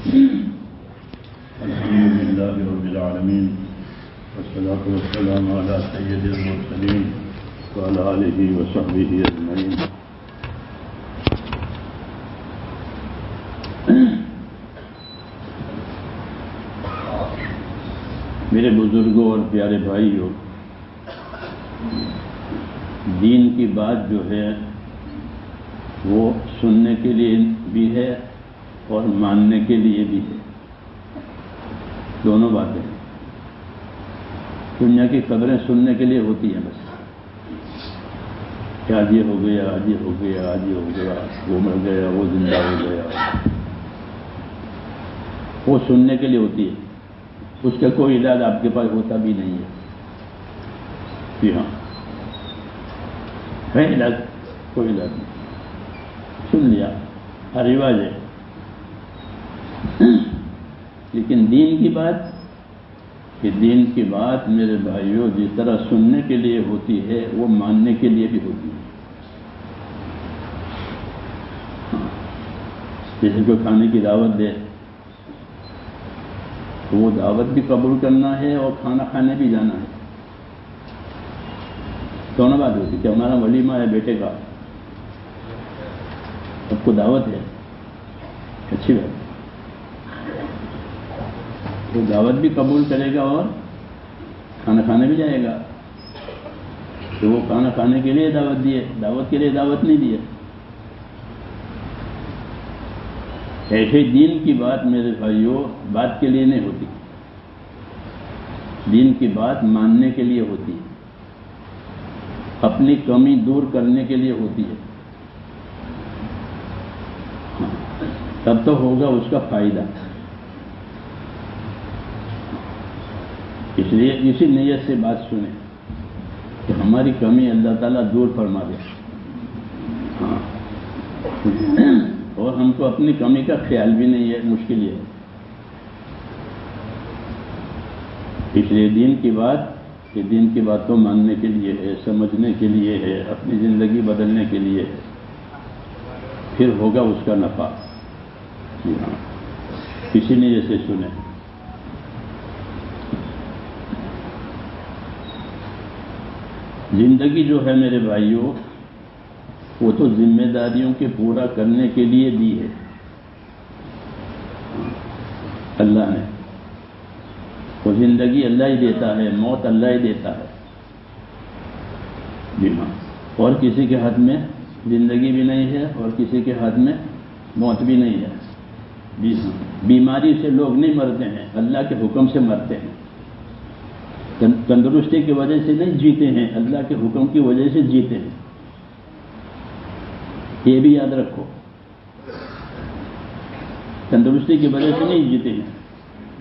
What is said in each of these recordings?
الحمد لله رب العالمين والصلاة والسلام على سيد المرسلين وعلى آله وصحبه أجمعين. میرے بزرگوں اور پیارے بھائیوں، دین کی بات جو ہے وہ سننے کے لیے بھی ہے اور ماننے کے لیے بھی ہے، دونوں باتیں ہیں۔ دنیا کی خبریں سننے کے لیے ہوتی ہیں بس، کہ آج یہ ہو گیا، آج یہ ہو گیا، آج یہ ہو گیا، وہ مر گیا، وہ زندہ ہو گیا، وہ سننے کے لیے ہوتی ہے، اس کا کوئی علاج آپ کے پاس ہوتا بھی نہیں ہے۔ جی ہاں، ہے علاج، کوئی علاج نہیں، سن لیا، ہر رواج ہے۔ لیکن دین کی بات، کہ دین کی بات میرے بھائیوں جس طرح سننے کے لیے ہوتی ہے وہ ماننے کے لیے بھی ہوتی ہے۔ جیسے کوئی کھانے کی دعوت دے تو وہ دعوت بھی قبول کرنا ہے اور کھانا کھانے بھی جانا ہے، دونوں بات ہوتی ہے۔ کہ ہمارا ولیمہ ہے بیٹے کا، سب کو دعوت ہے، اچھی بات، وہ دعوت بھی قبول کرے گا اور کھانا کھانے بھی جائے گا۔ تو وہ کھانا کھانے کے لیے دعوت دیے، دعوت کے لیے دعوت نہیں دیے۔ ایسے دین کی بات میرے بھائیوں بات کے لیے نہیں ہوتی، دین کی بات ماننے کے لیے ہوتی ہے، اپنی کمی دور کرنے کے لیے ہوتی ہے، تب تو ہوگا اس کا فائدہ۔ اس لیے اسی نیت سے بات سنیں کہ ہماری کمی اللہ تعالیٰ دور فرما دے، ہاں، اور ہم کو اپنی کمی کا خیال بھی نہیں ہے، مشکل یہ ہے۔ اس لیے دین کی بات، کہ دین کی بات تو ماننے کے لیے ہے، سمجھنے کے لیے ہے، اپنی زندگی بدلنے کے لیے ہے، پھر ہوگا اس کا نفع۔ جی ہاں، کسی نے جیسے سنے۔ زندگی جو ہے میرے بھائیوں وہ تو ذمہ داریوں کے پورا کرنے کے لیے دی ہے اللہ نے۔ وہ زندگی اللہ ہی دیتا ہے، موت اللہ ہی دیتا ہے، جی ہاں، اور کسی کے ہاتھ میں زندگی بھی نہیں ہے اور کسی کے ہاتھ میں موت بھی نہیں ہے۔ جی ہاں، بیماری سے لوگ نہیں مرتے ہیں، اللہ کے حکم سے مرتے ہیں۔ تندرستی کی وجہ سے نہیں جیتے ہیں، اللہ کے حکم کی وجہ سے جیتے ہیں، یہ بھی یاد رکھو۔ تندرستی کی وجہ سے نہیں جیتے ہیں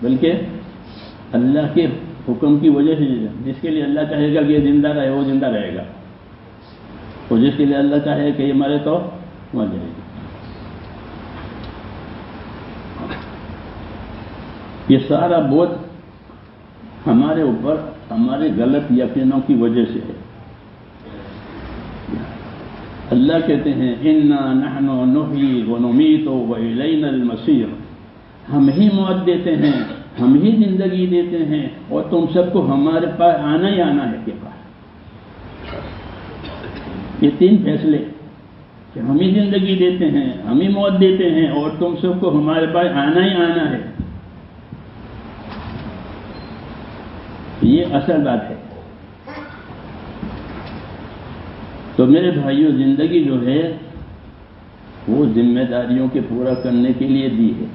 بلکہ اللہ کے حکم کی وجہ سے جیتے ہیں۔ جس کے لیے اللہ چاہے گا کہ یہ زندہ رہے وہ زندہ رہے گا، اور جس کے لیے اللہ چاہے کہ یہ مرے تو مر جائے گا۔ یہ سارا بوجھ ہمارے اوپر ہمارے غلط یقینوں کی وجہ سے ہے۔ اللہ کہتے ہیں اِنَّا نَحْنُ نُحْيِي وَنُمِيتُ وَإِلَيْنَا الْمَصِيرُ، ہم ہی موت دیتے ہیں، ہم ہی زندگی دیتے ہیں، اور تم سب کو ہمارے پاس آنا ہی آنا ہے۔ کے پاس یہ تین فیصلے، کہ ہم ہی زندگی دیتے ہیں، ہم ہی موت دیتے ہیں، اور تم سب کو ہمارے پاس آنا ہی آنا ہے، یہ اصل بات ہے۔ تو میرے بھائیوں زندگی جو ہے وہ ذمہ داریوں کے پورا کرنے کے لیے دی ہے۔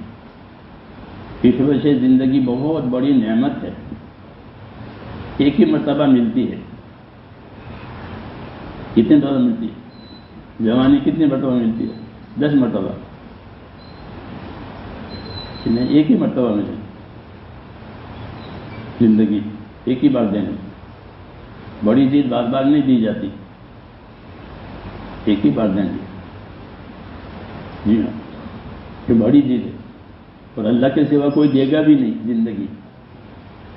اس وجہ سے زندگی بہت بڑی نعمت ہے، ایک ہی مرتبہ ملتی ہے۔ کتنے مرتبہ ملتی ہے؟ جوانی کتنی مرتبہ ملتی ہے؟ 10 مرتبہ، نہیں، ایک ہی مرتبہ ملتی زندگی، ایک ہی بار دینے، بڑی چیز بار بار نہیں دی جاتی، ایک ہی بار دیں گے۔ جی ہاں، یہ بڑی چیز ہے، اور اللہ کے سوا کوئی دے گا بھی نہیں زندگی،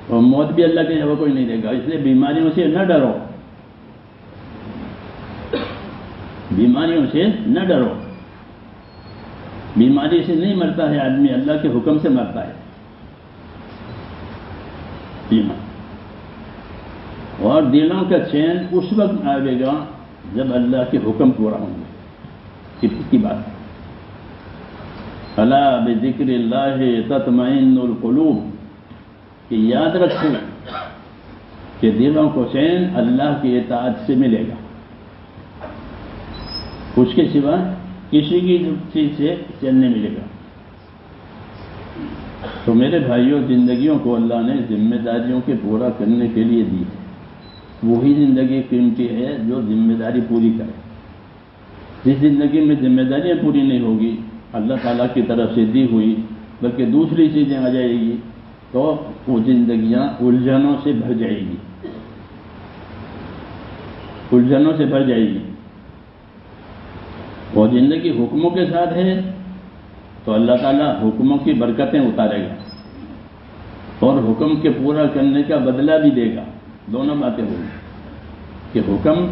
اور موت بھی اللہ کے سوا کوئی نہیں دے گا۔ اس لیے بیماریوں سے نہ ڈرو، بیماریوں سے نہ ڈرو، بیماری سے نہیں مرتا ہے آدمی، اللہ کے حکم سے مرتا ہے بیمار۔ اور دلوں کا چین اس وقت آئے گا جب اللہ کے حکم پورا ہوں گے۔ کی بات الا بذکر اللہ تطمئن القلوب، کہ یاد رکھو کہ دلوں کو چین اللہ کی اطاعت سے ملے گا، اس کے سوا کسی کی چیز سے چین نہیں ملے گا۔ تو میرے بھائیوں، زندگیوں کو اللہ نے ذمہ داریوں کے پورا کرنے کے لیے دی ہے۔ وہی زندگی قیمتی ہے جو ذمہ داری پوری کرے۔ جس زندگی میں ذمہ داریاں پوری نہیں ہوگی، اللہ تعالیٰ کی طرف سے دی ہوئی، بلکہ دوسری چیزیں آ جائے گی، تو وہ زندگیاں الجھنوں سے بھر جائے گی، الجھنوں سے بھر جائے گی۔ وہ زندگی حکموں کے ساتھ ہے تو اللہ تعالیٰ حکموں کی برکتیں اتارے گا اور حکم کے پورا کرنے کا بدلہ بھی دے گا۔ دونوں باتیں ہوگی کہ حکم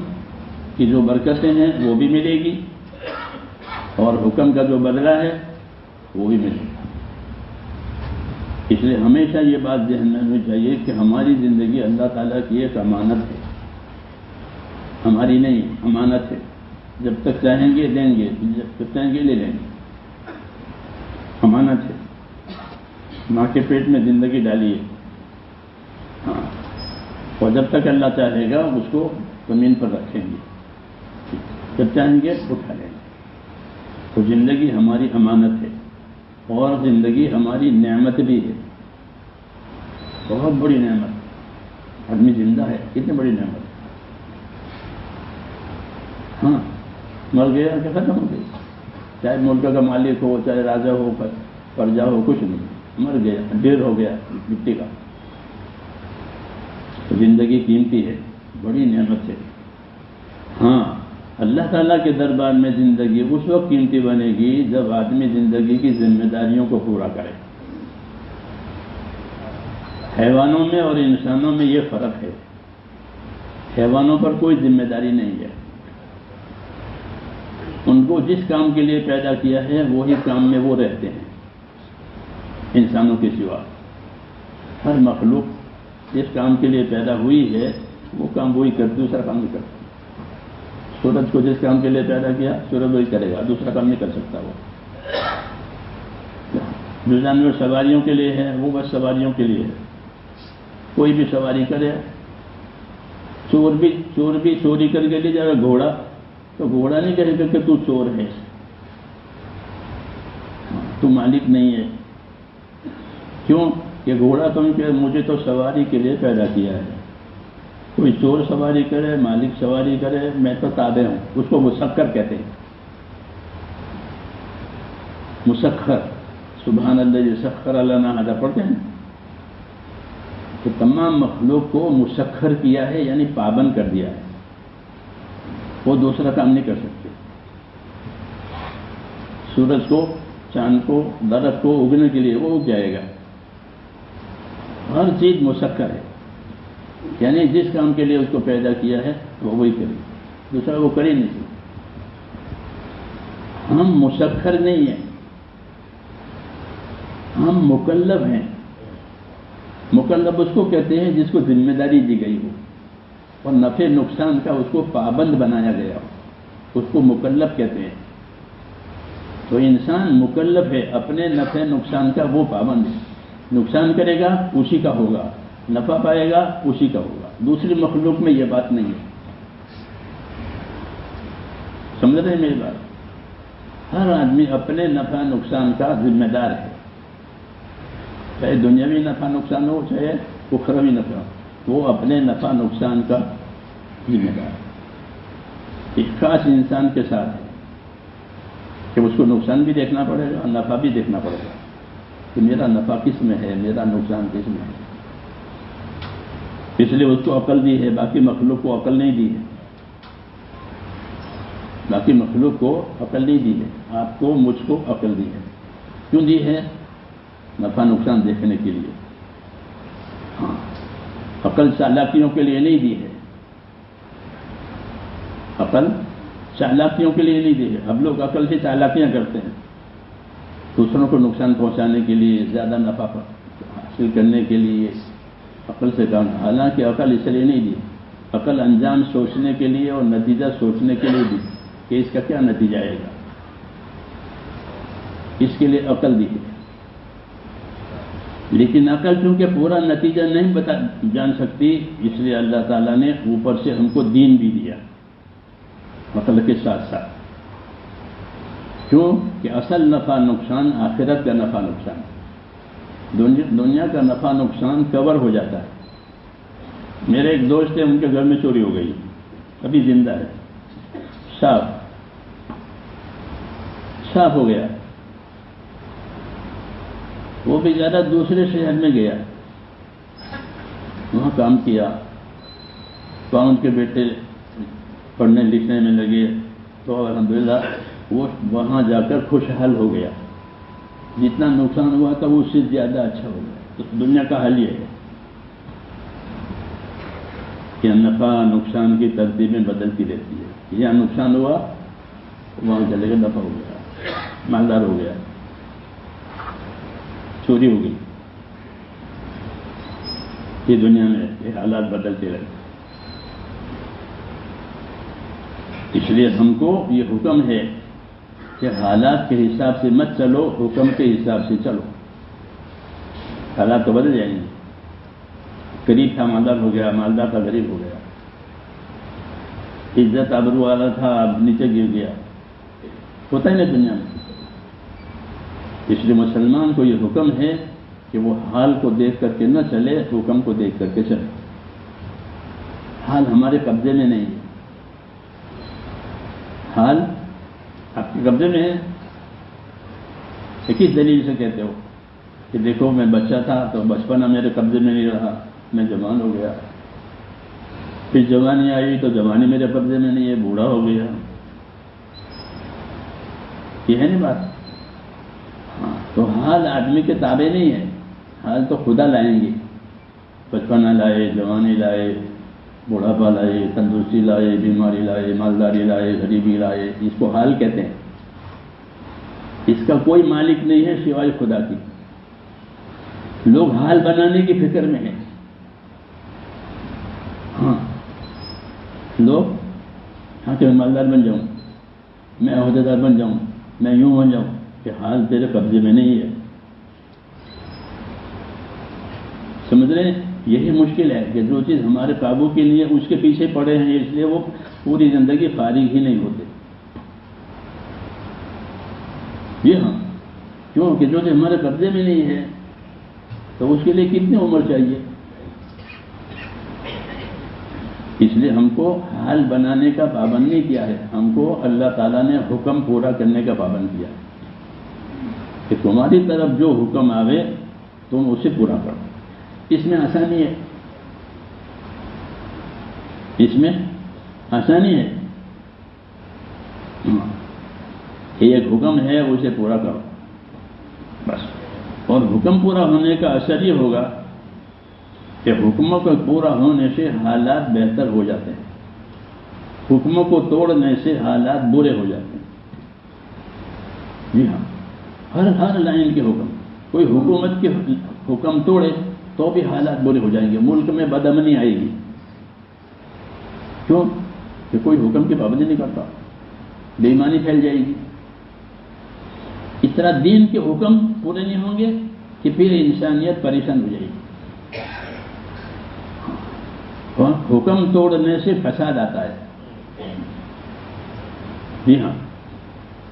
کی جو برکتیں ہیں وہ بھی ملے گی اور حکم کا جو بدلہ ہے وہ بھی ملے گا۔ اس لیے ہمیشہ یہ بات ذہن میں ہونی چاہیے کہ ہماری زندگی اللہ تعالیٰ کی ایک امانت ہے، ہماری نہیں، امانت ہے۔ جب تک چاہیں گے دیں گے، جب تک چاہیں گے لے لیں گے، امانت ہے۔ ماں کے پیٹ میں زندگی ڈالی ہے، ہاں، اور جب تک اللہ چاہے گا اس کو زمین پر رکھیں گے، جب چاہیں گے اٹھا لیں گے۔ تو زندگی ہماری امانت ہے اور زندگی ہماری نعمت بھی ہے، بہت بڑی نعمت۔ آدمی زندہ ہے، کتنی بڑی نعمت۔ ہاں، مر گیا کہ ختم ہو گئی، چاہے ملک کا مالک ہو، چاہے راجا ہو، پرجا ہو، کچھ نہیں، مر گیا، ڈھیر ہو گیا مٹی کا۔ تو زندگی قیمتی ہے، بڑی نعمت ہے۔ ہاں، اللہ تعالیٰ کے دربار میں زندگی اس وقت قیمتی بنے گی جب آدمی زندگی کی ذمہ داریوں کو پورا کرے۔ حیوانوں میں اور انسانوں میں یہ فرق ہے، حیوانوں پر کوئی ذمہ داری نہیں ہے، ان کو جس کام کے لیے پیدا کیا ہے وہی کام میں وہ رہتے ہیں، انسانوں کے سوا۔ ہر مخلوق جس کام کے لیے پیدا ہوئی ہے وہ کام وہی کرتی، دوسرا کام نہیں کرتی۔ سورج کو جس کام کے لیے پیدا کیا سورج وہی کرے گا، دوسرا کام نہیں کر سکتا وہ۔ جو جانور سواریوں کے لیے ہے وہ بس سواریوں کے لیے ہے، کوئی بھی سواری کرے۔ چور بھی چوری کر کے لے جائے گا گھوڑا، تو گھوڑا نہیں کہے گا کہ تو چور ہے، تو مالک نہیں ہے۔ کیوں کہ گھوڑا تم کہ مجھے تو سواری کے لیے پیدا کیا ہے۔ کوئی چور سواری کرے، مالک سواری کرے، میں تو تابع ہوں۔ اس کو مسخر کہتے ہیں، مسخر۔ سبحان اللہ سخر لنا ہذا پڑھتے ہیں کہ تمام مخلوق کو مسخر کیا ہے، یعنی پابند کر دیا ہے، وہ دوسرا کام نہیں کر سکتے۔ سورج کو، چاند کو، درخت کو اگنے کے لیے وہ اگ جائے گا، ہر چیز مسخر ہے، یعنی جس کام کے لیے اس کو پیدا کیا ہے وہ وہی کرے، دوسرا وہ کر ہی نہیں سکتا۔ ہم مسخر نہیں ہیں، ہم مکلف ہیں۔ مکلف اس کو کہتے ہیں جس کو ذمہ داری دی گئی ہو اور نفع نقصان کا اس کو پابند بنایا گیا ہو، اس کو مکلف کہتے ہیں۔ تو انسان مکلف ہے، اپنے نفع نقصان کا وہ پابند ہے، نقصان کرے گا اسی کا ہوگا، نفع پائے گا اسی کا ہوگا۔ دوسری مخلوق میں یہ بات نہیں ہے، سمجھ رہے ہیں میری بات؟ ہر آدمی اپنے نفع نقصان کا ذمہ دار ہے، چاہے دنیاوی نفع نقصان ہو چاہے اخروی نفع ہو، وہ اپنے نفع نقصان کا ذمہ دار ہے۔ ایک خاص انسان کے ساتھ ہے کہ اس کو نقصان بھی دیکھنا پڑے گا اور نفع بھی دیکھنا پڑے گا کہ میرا نفع کس میں ہے، میرا نقصان کس میں ہے۔ اس لیے اس کو عقل دی ہے، باقی مخلوق کو عقل نہیں دی ہے، باقی مخلوق کو عقل نہیں دی ہے، آپ کو مجھ کو عقل دی ہے۔ کیوں دی ہے؟ نفع نقصان دیکھنے کے لیے۔ ہاں، عقل چالاکیوں کے لیے نہیں دی ہے، عقل چالاکیوں کے لیے نہیں دی ہے۔ اب لوگ عقل سے چالاکیاں کرتے ہیں، دوسروں کو نقصان پہنچانے کے لیے، زیادہ نفع حاصل کرنے کے لیے عقل سے کام، حالانکہ عقل اس لیے نہیں دی، عقل انجام سوچنے کے لیے اور نتیجہ سوچنے کے لیے دی کہ اس کا کیا نتیجہ آئے گا، اس کے لیے عقل دی ہے۔ لیکن عقل چونکہ پورا نتیجہ نہیں جان سکتی، اس لیے اللہ تعالیٰ نے اوپر سے ہم کو دین بھی دیا عقل کے ساتھ ساتھ، کیوں کہ اصل نفع نقصان آخرت کا نفع نقصان، دنیا کا نفع نقصان کور ہو جاتا ہے۔ میرے ایک دوست ہے، ان کے گھر میں چوری ہو گئی، ابھی زندہ ہے، صاف ہو گیا، وہ بیچارہ دوسرے شہر میں گیا، وہاں کام کیا، وہاں ان کے بیٹے پڑھنے لکھنے میں لگے، تو الحمدللہ وہ وہاں جا کر خوشحال ہو گیا، جتنا نقصان ہوا تھا وہ اس سے زیادہ اچھا ہو گیا۔ تو دنیا کا حل یہ ہے کہ نفع نقصان کی ترتیبیں بدلتی رہتی ہے، یہاں نقصان ہوا وہاں چلے گا، نفع ہو گیا، مالدار ہو گیا، چوری ہو گئی، یہ دنیا میں یہ حالات بدلتے رہتے۔ اس لیے ہم کو یہ حکم ہے کہ حالات کے حساب سے مت چلو، حکم کے حساب سے چلو، حالات تو بدل جائیں گے۔ غریب تھا مالدار ہو گیا، مالدار تھا غریب ہو گیا، عزت آبرو والا تھا اب نیچے گر گیا، ہوتا ہی نہیں دنیا میں۔ اس لیے مسلمان کو یہ حکم ہے کہ وہ حال کو دیکھ کر کے نہ چلے، حکم کو دیکھ کر کے چلے۔ حال ہمارے قبضے میں نہیں ہے، حال آپ کے قبضے میں ہے۔ ایک ہی دلیل سے کہتے ہو کہ دیکھو میں بچہ تھا تو بچپنا میرے قبضے میں نہیں رہا، میں جوان ہو گیا، پھر جوانی آئی تو جوانی میرے قبضے میں نہیں ہے، بوڑھا ہو گیا، یہ ہے نہیں بات۔ ہاں تو حال آدمی کے تابع نہیں ہے، حال تو خدا لائیں گے، بچپنا لائے، جوانی لائے، بوڑھاپا لائے، تندرستی لائے، بیماری لائے، مالداری لائے، غریبی لائے، اس کو حال کہتے ہیں۔ اس کا کوئی مالک نہیں ہے سوائے خدا کی۔ لوگ حال بنانے کی فکر میں ہیں، ہاں لوگ ہاں کہ میں مالدار بن جاؤں، میں عہدیدار بن جاؤں، میں یوں بن جاؤں، کہ حال تیرے قبضے میں نہیں ہے۔ سمجھ رہے ہیں؟ یہی مشکل ہے کہ جو چیز ہمارے قابو کے لیے اس کے پیچھے پڑے ہیں، اس لیے وہ پوری زندگی فارغ ہی نہیں ہوتے۔ یہ ہاں کیوں کہ جو چیز ہمارے قبضے میں نہیں ہے تو اس کے لیے کتنی عمر چاہیے؟ اس لیے ہم کو حال بنانے کا پابند نہیں کیا ہے، ہم کو اللہ تعالیٰ نے حکم پورا کرنے کا پابند کیا کہ تمہاری طرف جو حکم آوے تم اسے پورا کرو۔ اس میں آسانی ہے، اس میں آسانی ہے، ایک حکم ہے اسے پورا کرو بس۔ اور حکم پورا ہونے کا اثر یہ ہوگا کہ حکموں کے پورا ہونے سے حالات بہتر ہو جاتے ہیں، حکموں کو توڑنے سے حالات برے ہو جاتے ہیں۔ جی ہاں، ہر لائن کے حکم، کوئی حکومت کے حکم توڑے تو بھی حالات برے ہو جائیں گے، ملک میں بدامنی آئے گی۔ کیوں کہ کوئی حکم کی پابندی نہیں کرتا، بے ایمانی پھیل جائے گی۔ اس طرح دین کے حکم پورے نہیں ہوں گے کہ پھر انسانیت پریشان ہو جائے گی۔ حکم توڑنے سے فساد آتا ہے۔ جی ہاں،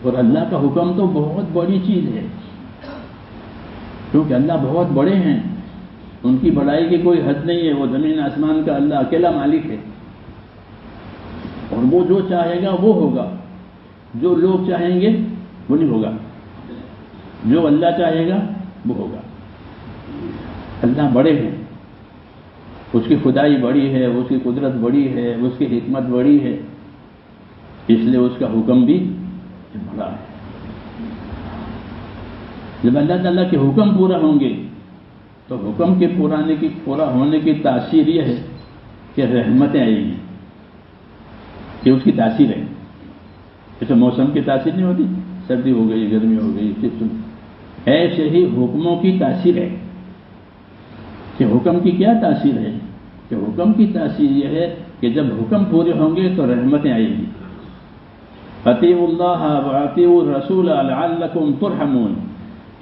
اور اللہ کا حکم تو بہت بڑی چیز ہے، کیونکہ اللہ بہت بڑے ہیں، ان کی بڑائی کی کوئی حد نہیں ہے، وہ زمین آسمان کا اللہ اکیلا مالک ہے، اور وہ جو چاہے گا وہ ہوگا، جو لوگ چاہیں گے وہ نہیں ہوگا، جو اللہ چاہے گا وہ ہوگا۔ اللہ بڑے ہیں، اس کی خدائی بڑی ہے، اس کی قدرت بڑی ہے، اس کی حکمت بڑی ہے، اس لیے اس کا حکم بھی بڑا ہے۔ جب اللہ تعالیٰ کے حکم پورا ہوں گے تو حکم کے پورا ہونے کی تاثیر یہ ہے کہ رحمتیں آئیں گی، کہ اس کی تاثیر ہے۔ جیسے موسم کی تاثیر نہیں ہوتی، سردی ہو گئی، گرمی ہو گئی، ایسے ہی حکموں کی تاثیر ہے کہ حکم کی کیا تاثیر ہے کہ حکم کی تاثیر یہ ہے کہ جب حکم پورے ہوں گے تو رحمتیں آئیں گی. اطیعوا اللہ واطیعوا الرسول لعلکم ترحمون.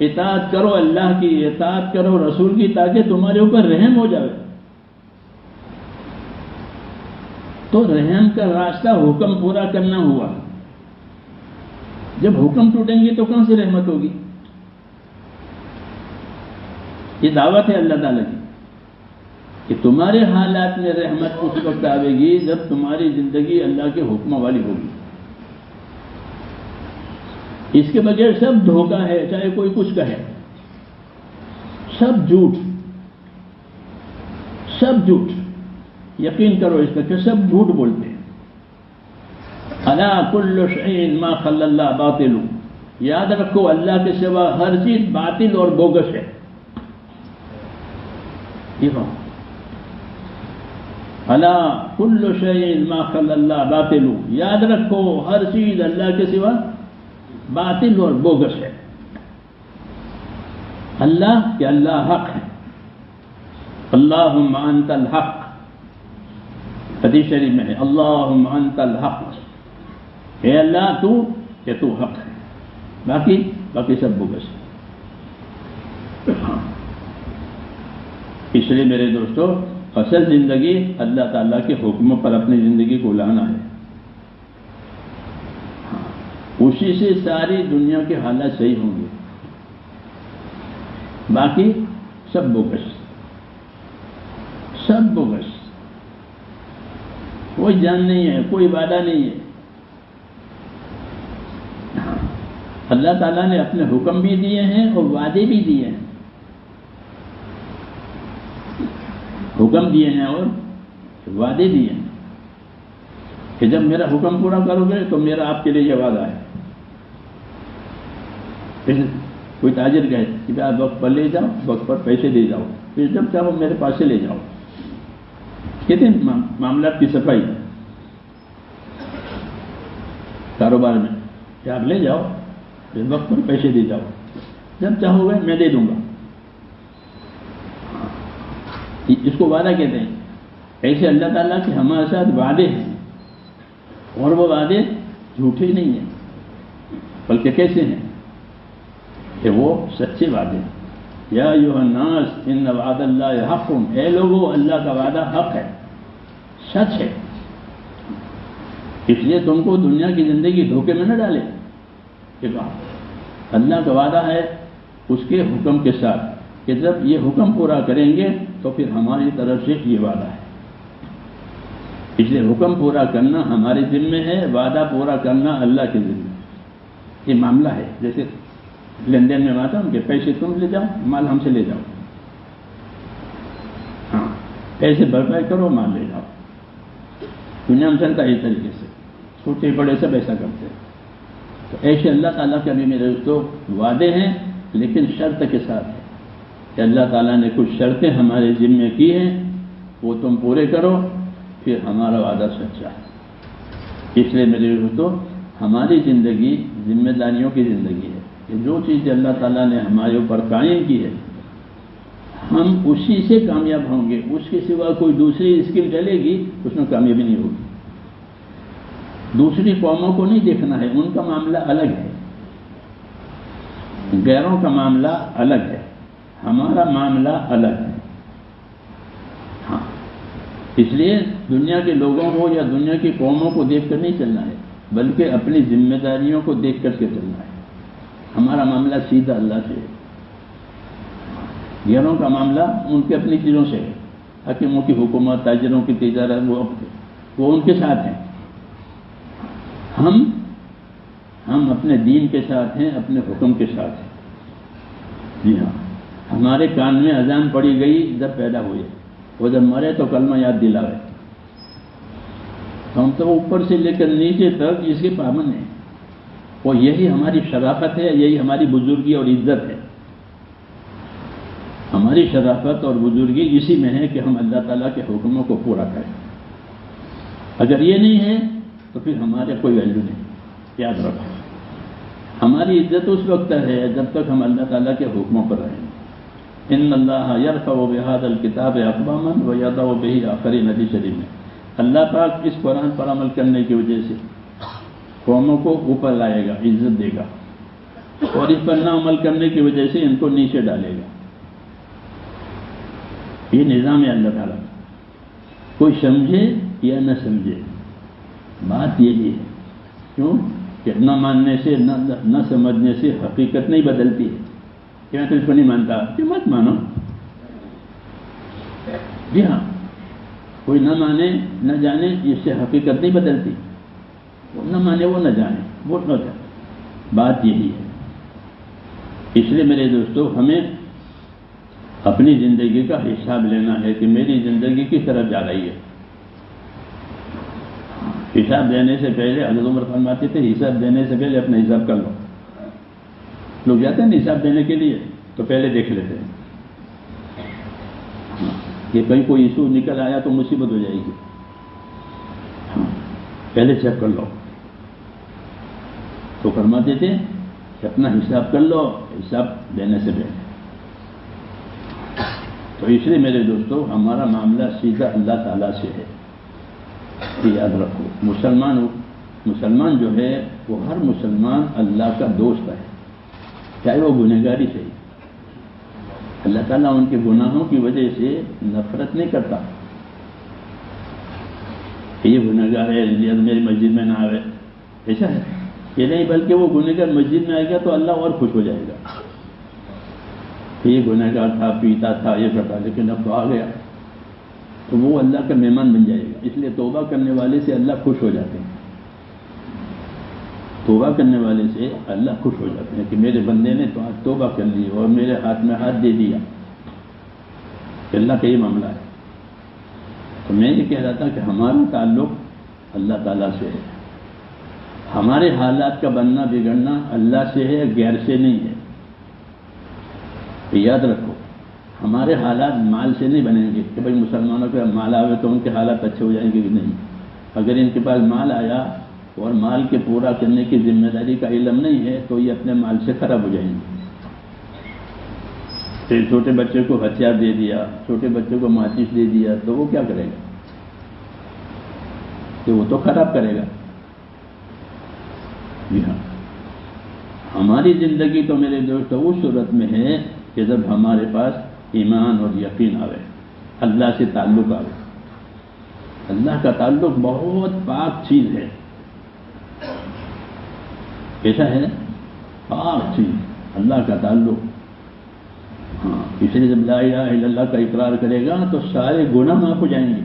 اطاعت کرو اللہ کی، اطاعت کرو رسول کی، تاکہ تمہارے اوپر رحم ہو جائے. تو رحم کا راستہ حکم پورا کرنا ہوا. جب حکم ٹوٹیں گے تو کہاں سے رحمت ہوگی؟ یہ دعوت ہے اللہ تعالیٰ کی کہ تمہارے حالات میں رحمت اس وقت آئے گی جب تمہاری زندگی اللہ کے حکم والی ہوگی. اس کے بغیر سب دھوکہ ہے، چاہے کوئی کچھ کہے، سب جھوٹ، سب جھوٹ. یقین کرو اس کا کہ سب جھوٹ بولتے ہیں. الا کل شیء ما خلا اللہ باطل. یاد رکھو اللہ کے سوا ہر چیز باطل اور بوگس ہے. الا کل شیء ما خلا اللہ باطل. یاد رکھو ہر چیز اللہ کے سوا باطل اور بوگس ہے. اللہ کہ اللہ حق ہے. اللہم انت الحق. حدیث شریف میں ہے اللہم انت الحق. اے اللہ تو کہ تو حق ہے، باقی سب بوگس ہے. اس لیے میرے دوستو اصل زندگی اللہ تعالیٰ کے حکموں پر اپنی زندگی کو لانا ہے. اسی سے ساری دنیا کے حالات صحیح ہوں گے. باقی سب بوگس، سب بوگس. کوئی جان نہیں ہے، کوئی وعدہ نہیں ہے. اللہ تعالیٰ نے اپنے حکم بھی دیے ہیں اور وعدے بھی دیے ہیں. حکم دیے ہیں اور وعدے دیے ہیں کہ جب میرا حکم پورا کرو گے تو میرا آپ کے لیے یہ وعدہ ہے. پھر کوئی تاجر کہے کہ آپ وقت پر لے جاؤ، وقت پر پیسے دے جاؤ، پھر جب چاہو میرے پاس سے لے جاؤ. کہتے ہیں معاملات کی صفائی کاروبار میں کہ آپ لے جاؤ، پھر وقت پر پیسے دے جاؤ، جب چاہو گے میں دے دوں گا. اس کو وعدہ کہتے ہیں. ایسے اللہ تعالیٰ کے ہمارے ساتھ وعدے ہیں، اور وہ وعدے جھوٹے نہیں ہیں بلکہ کیسے ہیں کہ وہ سچے وعدے ہیں. یا ایھا الناس ان وعد اللہ حق. اے لوگو اللہ کا وعدہ حق ہے، سچ ہے. اس لیے تم کو دنیا کی زندگی دھوکے میں نہ ڈالے کہ اللہ کا وعدہ ہے اس کے حکم کے ساتھ کہ جب یہ حکم پورا کریں گے تو پھر ہماری طرف سے یہ وعدہ ہے. اس لیے حکم پورا کرنا ہمارے ذمے ہے، وعدہ پورا کرنا اللہ کے ذمے. یہ معاملہ ہے جیسے لین دین میں آتا ہوں کہ پیسے تم لے جاؤ، مال ہم سے لے جاؤ. ہاں، پیسے بھرپائی کرو، مال لے جاؤ. دنیا میں چلتا ہے اس طریقے سے، چھوٹے بڑے سب ایسا کرتے ہیں. تو ایسے اللہ تعالیٰ کے بھی میرے دوستوں وعدے ہیں، لیکن شرط کے ساتھ ہے کہ اللہ تعالیٰ نے کچھ شرطیں ہمارے ذمے کی ہیں، وہ تم پورے کرو، پھر ہمارا وعدہ سچا ہے. اس لیے میرے دوستوں ہماری زندگی ذمہ داریوں کی زندگی ہے کہ جو چیز اللہ تعالیٰ نے ہمارے اوپر قائم کی ہے ہم اسی سے کامیاب ہوں گے. اس کے سوا کوئی دوسری اسکیم چلے گی اس میں کامیابی نہیں ہوگی. دوسری قوموں کو نہیں دیکھنا ہے، ان کا معاملہ الگ ہے، غیروں کا معاملہ الگ ہے، ہمارا معاملہ الگ ہے. ہاں، اس لیے دنیا کے لوگوں کو یا دنیا کی قوموں کو دیکھ کر نہیں چلنا ہے، بلکہ اپنی ذمہ داریوں کو دیکھ کر کے چلنا ہے. ہمارا معاملہ سیدھا اللہ سے ہے. غیروں کا معاملہ ان کی اپنی چیزوں سے ہے. حکیموں کی حکومت، تاجروں کی تجارت، وہ ان کے ساتھ ہیں. ہم اپنے دین کے ساتھ ہیں، اپنے حکم کے ساتھ ہیں. جی ہاں، ہمارے کان میں اذان پڑی گئی جب پیدا ہوئے، وہ جب مرے تو کلمہ یاد دلاوے. ہم تو اوپر سے لے کر نیچے تک اس کے پابند ہیں. اور یہی ہماری شرافت ہے، یہی ہماری بزرگی اور عزت ہے. ہماری شرافت اور بزرگی اسی میں ہے کہ ہم اللہ تعالیٰ کے حکموں کو پورا کریں. اگر یہ نہیں ہے تو پھر ہمارے کوئی ویلیو نہیں. یاد رکھو ہماری عزت اس وقت ہے جب تک ہم اللہ تعالیٰ کے حکموں پر رہیں گے۔ ان اللہ یرفع بہذا الکتاب اقواما ویضع بہ آخرین، حدیث شریف میں اللہ پاک اس قرآن پر عمل کرنے کی وجہ سے قوموں کو اوپر لائے گا، عزت دے گا، اور اس پر نہ عمل کرنے کی وجہ سے ان کو نیچے ڈالے گا۔ یہ نظام ہے اللہ تعالیٰ کا، کوئی سمجھے یا نہ سمجھے، بات یہی ہے۔ کیوں کہ نہ ماننے سے نہ سمجھنے سے حقیقت نہیں بدلتی ہے کہ میں تو اس کو نہیں مانتا، کہ مت مانو۔ جی ہاں، کوئی نہ مانے نہ جانے اس سے حقیقت نہیں بدلتی، وہ نہ مانے وہ نہ جانے وہ نہ جانے، بات یہی ہے۔ اس لیے میرے دوستو، ہمیں اپنی زندگی کا حساب لینا ہے کہ میری زندگی کس طرف جا رہی ہے۔ حساب دینے سے پہلے حضرت عمر فرماتے تھے حساب دینے سے پہلے اپنا حساب کر لو۔ لوگ جاتے ہیں حساب دینے کے لیے تو پہلے دیکھ لیتے ہیں کہ کہیں کوئی ایشو نکل آیا تو مصیبت ہو جائے گی، پہلے چیک کر لو۔ تو فرماتے تھے کہ اپنا حساب کر لو حساب دینے سے پہلے۔ تو اس لیے میرے دوستو، ہمارا معاملہ سیدھا اللہ تعالیٰ سے ہے، یہ یاد رکھو۔ مسلمان جو ہے وہ ہر مسلمان اللہ کا دوست ہے، چاہے وہ گنہگاری سے، اللہ تعالیٰ ان کے گناہوں کی وجہ سے نفرت نہیں کرتا کہ یہ گنہگار ہے میری مسجد میں نہ آئے، ایسا ہے یہ نہیں، بلکہ وہ گنہگار مسجد میں آئے گا تو اللہ اور خوش ہو جائے گا کہ یہ گنہگار تھا، پیتا تھا، یہ کرتا، لیکن اب تو آ گیا، تو وہ اللہ کا مہمان بن جائے گا۔ اس لیے توبہ کرنے والے سے اللہ خوش ہو جاتے ہیں، توبہ کرنے والے سے اللہ خوش ہو جاتے ہیں کہ میرے بندے نے تو آج توبہ کر لی اور میرے ہاتھ میں ہاتھ دے دیا، کہ اللہ کا یہ معاملہ ہے۔ تو میں یہ کہہ رہا تھا کہ ہمارا تعلق اللہ تعالیٰ سے ہے، ہمارے حالات کا بننا بگڑنا اللہ سے ہے، غیر سے نہیں ہے۔ یاد رکھو، ہمارے حالات مال سے نہیں بنیں گے کہ بھائی مسلمانوں کے مال آوے تو ان کے حالات اچھے ہو جائیں گے کہ نہیں۔ اگر ان کے پاس مال آیا اور مال کے پورا کرنے کی ذمہ داری کا علم نہیں ہے تو یہ اپنے مال سے خراب ہو جائیں گے۔ پھر چھوٹے بچے کو ہتھیار دے دیا، چھوٹے بچے کو ماچس دے دیا تو وہ کیا کرے گا؟ کہ وہ تو خراب کرے گا۔ جی ہاں، ہماری زندگی تو میرے دوست اس صورت میں ہے کہ جب ہمارے پاس ایمان اور یقین آوے، اللہ سے تعلق آوے۔ اللہ کا تعلق بہت پاک چیز ہے، کیسا ہے؟ پاک چیز، اللہ کا تعلق۔ ہاں، اس لیے جب لا الہ الا اللہ کا اقرار کرے گا تو سارے گناہ معاف ہو جائیں گے۔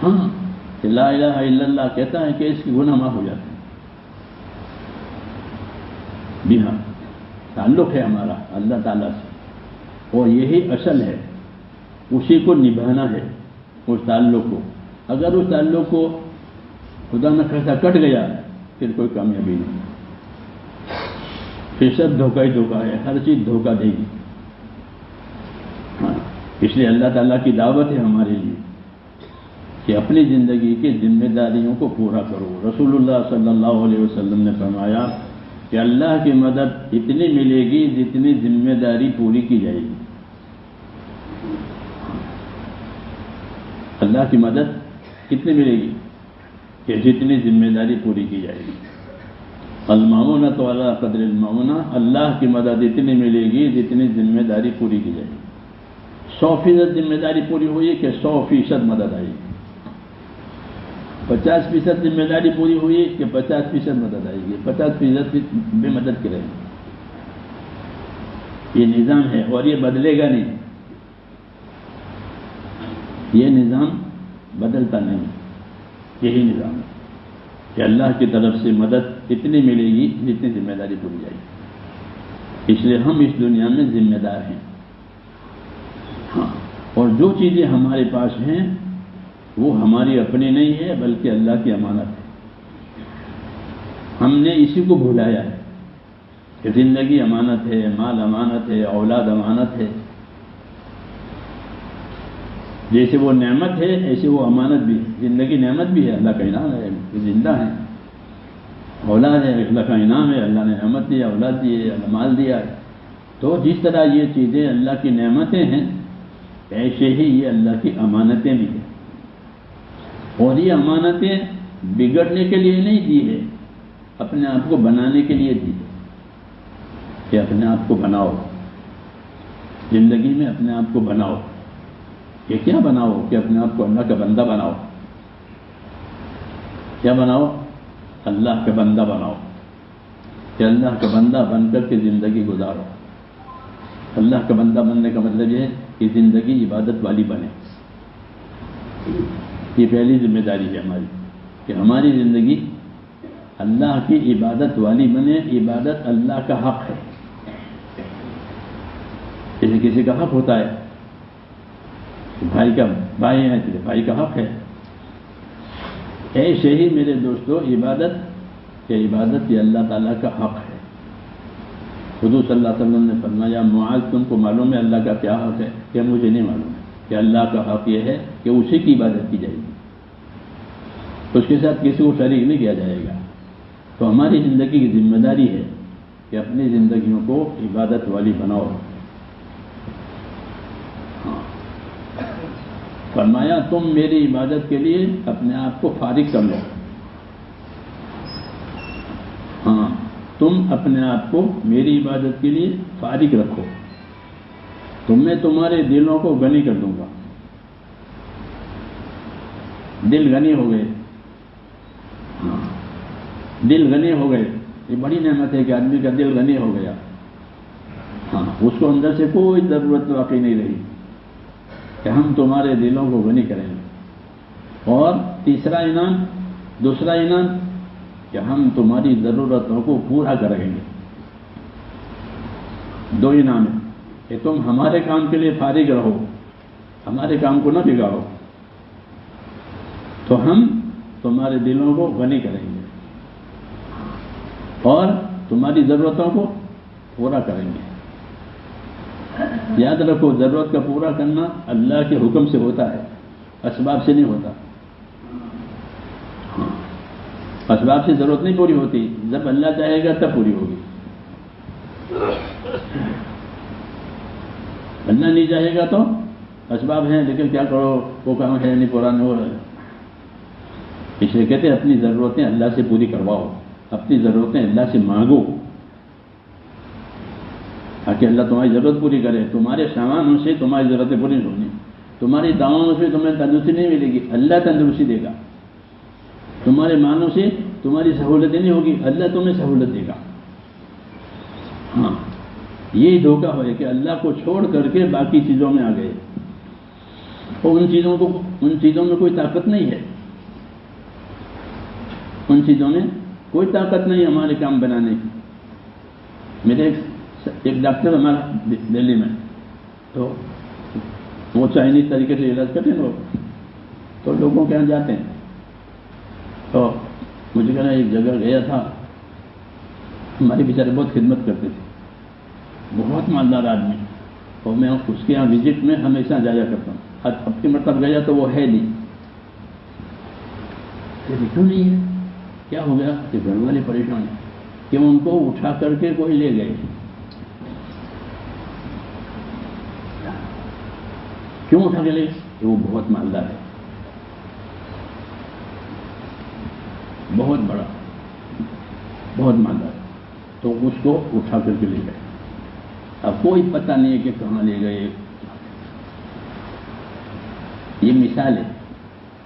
ہاں، کہ لا الہ الا اللہ کہتا ہے کہ اس کے گناہ معاف ہو جاتے ہیں۔ جی ہاں، تعلق ہے ہمارا اللہ تعالیٰ سے، اور یہی اصل ہے، اسی کو نبھانا ہے، اس تعلق کو۔ اگر اس تعلق کو خدا نہ خاصا کٹ گیا پھر کوئی کامیابی نہیں، پھر سب دھوکہ ہی دھوکہ ہے، ہر چیز دھوکہ دے گی۔ ہاں، اس لیے اللہ تعالیٰ کی دعوت ہے ہمارے لیے کہ اپنی زندگی کی ذمہ داریوں کو پورا کرو۔ رسول اللہ صلی اللہ علیہ وسلم نے فرمایا کہ اللہ کی مدد اتنی ملے گی جتنی ذمہ داری پوری کی جائے گی۔ اللہ کی مدد کتنی ملے گی؟ کہ جتنی ذمہ داری پوری کی جائے گی۔ المعونۃ علی قدر المعونہ، اللہ کی مدد اتنی ملے گی جتنی ذمہ داری پوری کی جائے گی۔ 100% ذمہ داری پوری ہوئی کہ 100% مدد آئی گی۔ 50% ذمہ داری پوری ہوئی کہ 50% مدد آئے گی، 50% بے مدد کرے گی۔ یہ نظام ہے اور یہ بدلے گا نہیں، یہ نظام بدلتا نہیں، یہی نظام ہے کہ اللہ کی طرف سے مدد اتنی ملے گی جتنی ذمہ داری پوری جائے گی۔ اس لیے ہم اس دنیا میں ذمہ دار ہیں۔ ہاں، اور جو چیزیں ہمارے پاس ہیں وہ ہماری اپنی نہیں ہے بلکہ اللہ کی امانت ہے۔ ہم نے اسی کو بھلایا ہے کہ زندگی امانت ہے، مال امانت ہے، اولاد امانت ہے۔ جیسے وہ نعمت ہے ایسے وہ امانت بھی ہے۔ زندگی نعمت بھی ہے، اللہ کا انعام ہے کہ زندہ ہیں۔ اولاد ہے، اللہ کا انعام ہے، اللہ نے نعمت دیا، اولاد دی ہے، اللہ مال دیا ہے. تو جس طرح یہ چیزیں اللہ کی نعمتیں ہیں، ایسے ہی یہ اللہ کی امانتیں بھی ہیں. اور یہ امانتیں بگڑنے کے لیے نہیں دی ہے، اپنے آپ کو بنانے کے لیے دی ہے کہ اپنے آپ کو بناؤ، زندگی میں اپنے آپ کو بناؤ. یہ کیا بناؤ؟ کہ اپنے آپ کو اللہ کا بندہ بناؤ. کیا بناؤ؟ اللہ کا بندہ بناؤ، کہ اللہ کا بندہ بن کر کے زندگی گزارو. اللہ کا بندہ بننے کا مطلب یہ ہے کہ زندگی عبادت والی بنے. یہ پہلی ذمہ داری ہے ہماری، کہ ہماری زندگی اللہ کی عبادت والی بنے. عبادت اللہ کا حق ہے. جیسے کسی کا حق ہوتا ہے، بھائی ہے تیرے بھائی کا حق ہے، ایسے ہی میرے دوستو عبادت یہ اللہ تعالیٰ کا حق ہے. حضور صلی اللہ علیہ وسلم نے فرمایا، معاذ تم کو معلوم ہے اللہ کا کیا حق ہے؟ کہ مجھے نہیں معلوم ہے. کہ اللہ کا حق یہ ہے کہ اسی کی عبادت کی جائے گی، اس کے ساتھ کسی کو شریک نہیں کیا جائے گا. تو ہماری زندگی کی ذمہ داری ہے کہ اپنی زندگیوں کو عبادت والی بناؤ. فرمایا تم میری عبادت کے لیے اپنے آپ کو فارغ کر لو. ہاں، تم اپنے آپ کو میری عبادت کے لیے فارغ رکھو، تو میں تمہارے دلوں کو غنی کر دوں گا. دل غنی ہو گئے. ہاں، دل غنی ہو گئے. یہ بڑی نعمت ہے کہ آدمی کا دل غنی ہو گیا. ہاں، اس کو اندر سے کوئی ضرورت واقعی نہیں رہی کہ ہم تمہارے دلوں کو غنی کریں گے. اور دوسرا انعام کہ ہم تمہاری ضرورتوں کو پورا کریں گے. دو انعام ہیں کہ تم ہمارے کام کے لیے فارغ رہو، ہمارے کام کو نہ بگاڑو، تو ہم تمہارے دلوں کو غنی کریں گے اور تمہاری ضرورتوں کو پورا کریں گے. یاد رکھو، ضرورت کا پورا کرنا اللہ کے حکم سے ہوتا ہے، اسباب سے نہیں ہوتا. اسباب سے ضرورت نہیں پوری ہوتی، جب اللہ چاہے گا تب پوری ہوگی. اللہ نہیں چاہے گا تو اسباب ہیں لیکن کیا کرو، وہ کام ہے نہیں، پورا نہیں ہو رہا ہے. اس لیے کہتے ہیں اپنی ضرورتیں اللہ سے پوری کرواؤ، اپنی ضرورتیں اللہ سے مانگو تاکہ اللہ تمہاری ضرورت پوری کرے. تمہارے سامانوں سے تمہاری ضرورتیں پوری نہیں ہونی، تمہاری دعاؤں سے تمہیں تندرستی نہیں ملے گی، اللہ تندرستی دے گا. تمہارے مالوں سے تمہاری سہولتیں نہیں ہوگی، اللہ تمہیں سہولت دے گا. ہاں، یہی دھوکہ ہے کہ اللہ کو چھوڑ کر کے باقی چیزوں میں آ گئے، اور ان چیزوں میں کوئی طاقت نہیں ہے. ان چیزوں میں کوئی طاقت نہیں ہمارے کام بنانے کی. میرے ایک ڈاکٹر ہمارا دہلی میں، تو وہ چائنیز طریقے سے علاج کرتے ہیں لوگ، تو لوگوں کے یہاں جاتے ہیں. تو مجھے کہنا ایک جگہ گیا تھا، ہمارے بیچارے بہت خدمت کرتے تھے، بہت مالدار آدمی، اور میں اس کے یہاں وزٹ میں ہمیشہ جایا کرتا ہوں. اب کی مرتبہ گیا تو وہ ہے نہیں. کیوں نہیں ہے؟ کیا ہو گیا؟ کہ گھر والے پریشان ہیں کہ ان کو اٹھا کر کے کوئی لے گئے. کیوں اٹھا کے لے؟ کہ وہ بہت مالدار ہے، بہت بڑا، بہت مالدار، تو اس کو اٹھا کر کے لے گئے. اب کوئی پتہ نہیں ہے کہ کہاں لے گئے. یہ مثال ہے،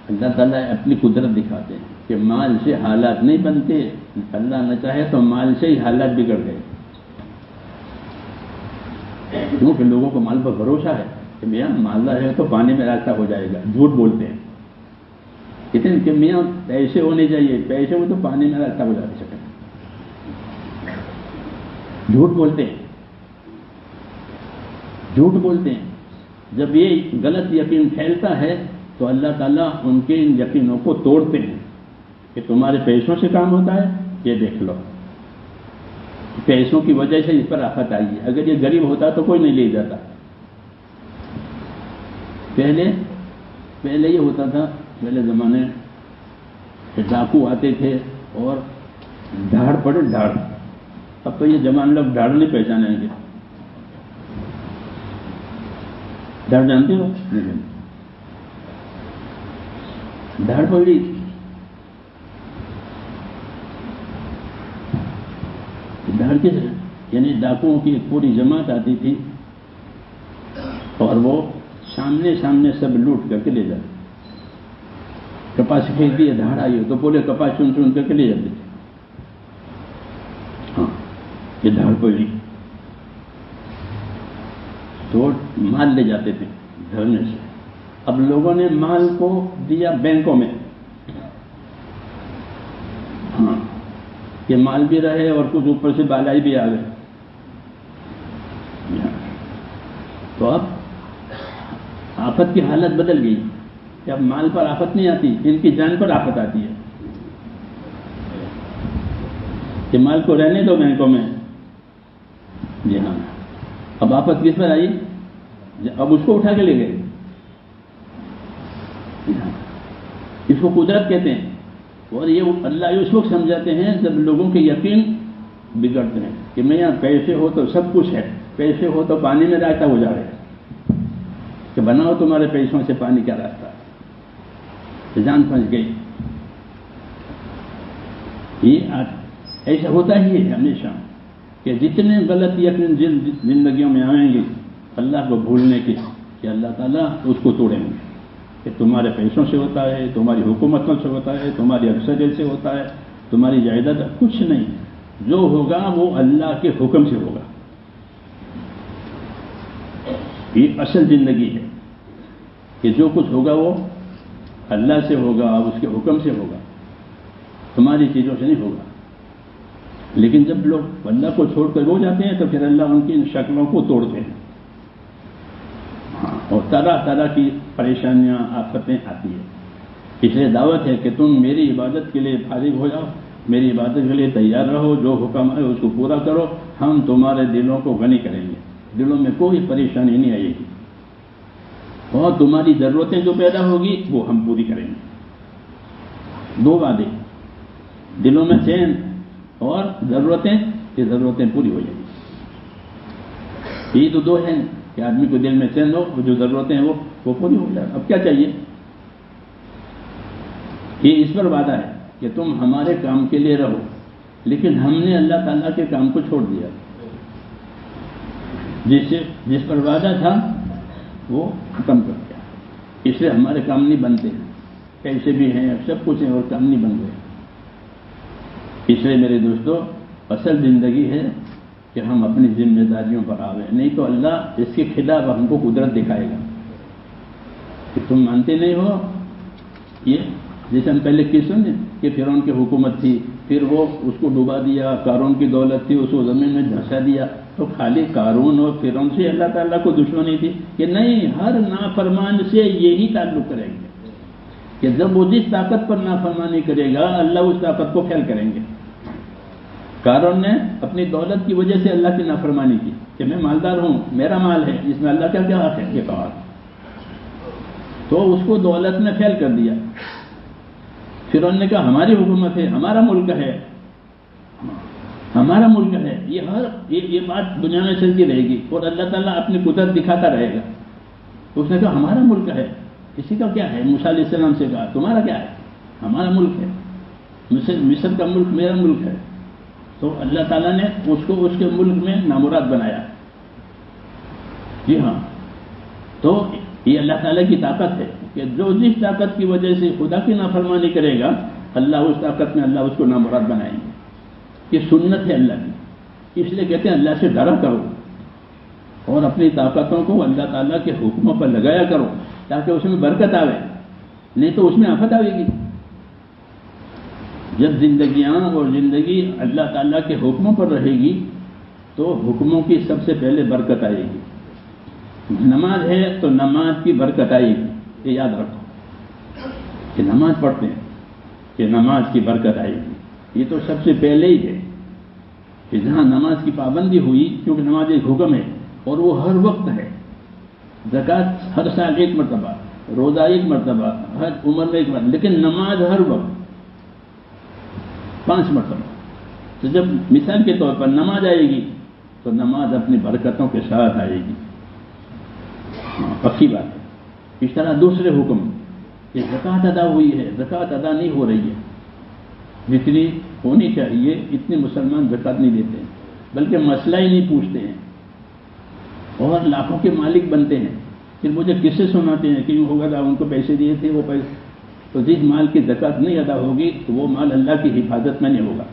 اللہ تعالیٰ اپنی قدرت دکھاتے ہیں کہ مال سے حالات نہیں بنتے. اللہ نہ چاہے تو مال سے ہی حالات بگڑ گئے، کیونکہ لوگوں کو مال پر بھروسہ ہے کہ میاں مالدار ہے تو پانی میں راستہ ہو جائے گا. جھوٹ بولتے ہیں اتنے کہ میاں پیسے ہونے چاہیے، پیسے ہو تو پانی میں راستہ ہو جا سکے. جھوٹ بولتے ہیں، جھوٹ بولتے ہیں. جب یہ غلط یقین پھیلتا ہے تو اللہ تعالیٰ ان کے ان یقینوں کو توڑتے ہیں کہ تمہارے پیسوں سے کام ہوتا ہے، یہ دیکھ لو، پیسوں کی وجہ سے اس پر آفت آئی ہے. اگر یہ غریب ہوتا تو کوئی نہیں لے جاتا. پہلے یہ ہوتا تھا، پہلے زمانے ڈاکو آتے تھے اور ڈھاڑ پڑے ڈھاڑ. اب تو یہ جوان لوگ ڈھاڑ نہیں پہچانیں گے. ڈھاڑ جانتے ہو؟ نہیں. ڈھاڑ پڑی. ڈھاڑ کس ہے؟ یعنی ڈاکوؤں کی ایک پوری جماعت آتی تھی اور وہ سامنے سامنے سب لوٹ کر کے لے جاتے. کپاس پھینک دیے، دھاڑ آئی ہو تو بولے کپاس چن چن کر کے لے جاتے تھے. ہاں، یہ دھاڑ پڑی تو مال لے جاتے تھے دھرنے سے. اب لوگوں نے مال کو دیا بینکوں میں. ہاں، یہ مال بھی رہے اور کچھ اوپر سے بالائی بھی آ گئے. تو اب آفت کی حالت بدل گئی کہ اب مال پر آفت نہیں آتی، ان کی جان پر آفت آتی ہے. کہ مال کو رہنے دو بینکوں میں. جی ہاں، اب آفت کس پر آئی؟ اب اس کو اٹھا کے لے گئے. اس کو قدرت کہتے ہیں. اور یہ اللہ اس وقت سمجھاتے ہیں جب لوگوں کے یقین بگڑتے ہیں کہ میں یہاں پیسے ہو تو سب کچھ ہے، پیسے ہو تو پانی میں راستہ ہو جا رہے ہیں کہ بناؤ تمہارے پیسوں سے پانی کا راستہ. جان پھنس گئی. یہ ایسا ہوتا ہی ہے ہمیشہ کہ جتنے غلط یقین زندگیوں میں آئیں گے اللہ کو بھولنے کے کہ اللہ تعالیٰ اس کو توڑیں گے کہ تمہارے پیسوں سے ہوتا ہے، تمہاری حکومتوں سے ہوتا ہے، تمہاری اکثریت سے ہوتا ہے، تمہاری جائیداد کچھ نہیں. جو ہوگا وہ اللہ کے حکم سے ہوگا. یہ اصل زندگی ہے کہ جو کچھ ہوگا وہ اللہ سے ہوگا، اس کے حکم سے ہوگا، تمہاری چیزوں سے نہیں ہوگا. لیکن جب لوگ اللہ کو چھوڑ کر ہو جاتے ہیں تو پھر اللہ ان کی ان شکلوں کو توڑتے ہیں. اور طرح طرح کی پریشانیاں آفتیں آتی ہیں. اس لیے دعوت ہے کہ تم میری عبادت کے لیے فارغ ہو جاؤ، میری عبادت کے لیے تیار رہو، جو حکم ہے اس کو پورا کرو. ہم تمہارے دلوں کو غنی کریں گے، دلوں میں کوئی پریشانی نہیں آئے گی، اور تمہاری ضرورتیں جو پیدا ہوگی وہ ہم پوری کریں گے. دو وعدے، دلوں میں چین اور ضرورتیں، یہ ضرورتیں پوری ہو جائیں گی. یہ تو دو ہیں کہ آدمی کو دل میں چین ہو، جو ضرورتیں ہیں وہ پوری ہو جائے. اب کیا چاہیے؟ یہ اس پر وعدہ ہے کہ تم ہمارے کام کے لیے رہو، لیکن ہم نے اللہ تعالیٰ کے کام کو چھوڑ دیا. جس پر وعدہ تھا وہ ختم کر دیا. اس لیے ہمارے کام نہیں بنتے ہیں، پیسے بھی ہیں، سب کچھ ہیں، اور کام نہیں بن رہے. اس لیے میرے دوستو، اصل زندگی ہے کہ ہم اپنی ذمہ داریوں پر آویں، نہیں تو اللہ اس کے خلاف ہم کو قدرت دکھائے گا کہ تم مانتے نہیں ہو. یہ جیسے ہم پہلے کی سنے کہ فرعون کی حکومت تھی، پھر وہ اس کو ڈوبا دیا. قارون کی دولت تھی، اس کو زمین میں دھنسا دیا. تو خالی قارون اور فرعون سے اللہ تعالیٰ کو دشمنی تھی کہ نہیں، ہر نافرمان سے یہی تعلق کریں گے کہ جب وہ جس طاقت پر نافرمانی کرے گا اللہ اس طاقت کو پھیل کریں گے. قارون نے اپنی دولت کی وجہ سے اللہ کی نافرمانی کی کہ میں مالدار ہوں، میرا مال ہے، اس میں اللہ کا کیا حق ہے، یہ کہا. تو اس کو دولت میں پھیل کر دیا. فرعون نے کہا ہماری حکومت ہے، ہمارا ملک ہے، ہمارا ملک ہے. یہ بات دنیا میں چلتی رہے گی اور اللہ تعالیٰ اپنی قدرت دکھاتا رہے گا. اس نے کہا ہمارا ملک ہے، کسی کا کیا ہے؟ موسیٰ علیہ السلام سے کہا تمہارا کیا ہے؟ ہمارا ملک ہے، مصر کا ملک میرا ملک ہے. تو اللہ تعالیٰ نے اس کو اس کے ملک میں نامراد بنایا. جی ہاں، تو یہ اللہ تعالیٰ کی طاقت ہے کہ جو جس طاقت کی وجہ سے خدا کی نافرمانی کرے گا اللہ اس طاقت میں اللہ اس کو نامراد بنائیں گے. یہ سنت ہے اللہ کی. اس لیے کہتے ہیں اللہ سے ڈرا کرو اور اپنی طاقتوں کو اللہ تعالیٰ کے حکموں پر لگایا کرو تاکہ اس میں برکت آوے، نہیں تو اس میں آفت آئے گی. جب زندگی اللہ تعالیٰ کے حکموں پر رہے گی تو حکموں کی سب سے پہلے برکت آئے گی. نماز ہے تو نماز کی برکت آئے گی. یہ یاد رکھو کہ نماز پڑھتے ہیں کہ نماز کی برکت آئے گی. یہ تو سب سے پہلے ہی ہے کہ جہاں نماز کی پابندی ہوئی، کیونکہ نماز ایک حکم ہے اور وہ ہر وقت ہے. زکوٰۃ ہر سال ایک مرتبہ، روزہ ایک مرتبہ، ہر عمر میں ایک مرتبہ، لیکن نماز ہر وقت 5 مرتبہ. تو جب مثال کے طور پر نماز آئے گی تو نماز اپنی برکتوں کے ساتھ آئے گی، پکی بات ہے۔ اس طرح دوسرے حکم کہ زکوٰۃ ادا ہوئی ہے، زکوٰۃ ادا نہیں ہو رہی ہے، جتنی ہونی چاہیے اتنے مسلمان زکوٰۃ نہیں دیتے ہیں، بلکہ مسئلہ ہی نہیں پوچھتے ہیں اور لاکھوں کے مالک بنتے ہیں، پھر مجھے کس سے سناتے ہیں کہ یوں ہوگا تھا، ان کو پیسے دیے تھے وہ پیسے، تو جس مال کی زکوٰۃ نہیں ادا ہوگی تو وہ مال اللہ کی حفاظت میں نہیں ہوگا،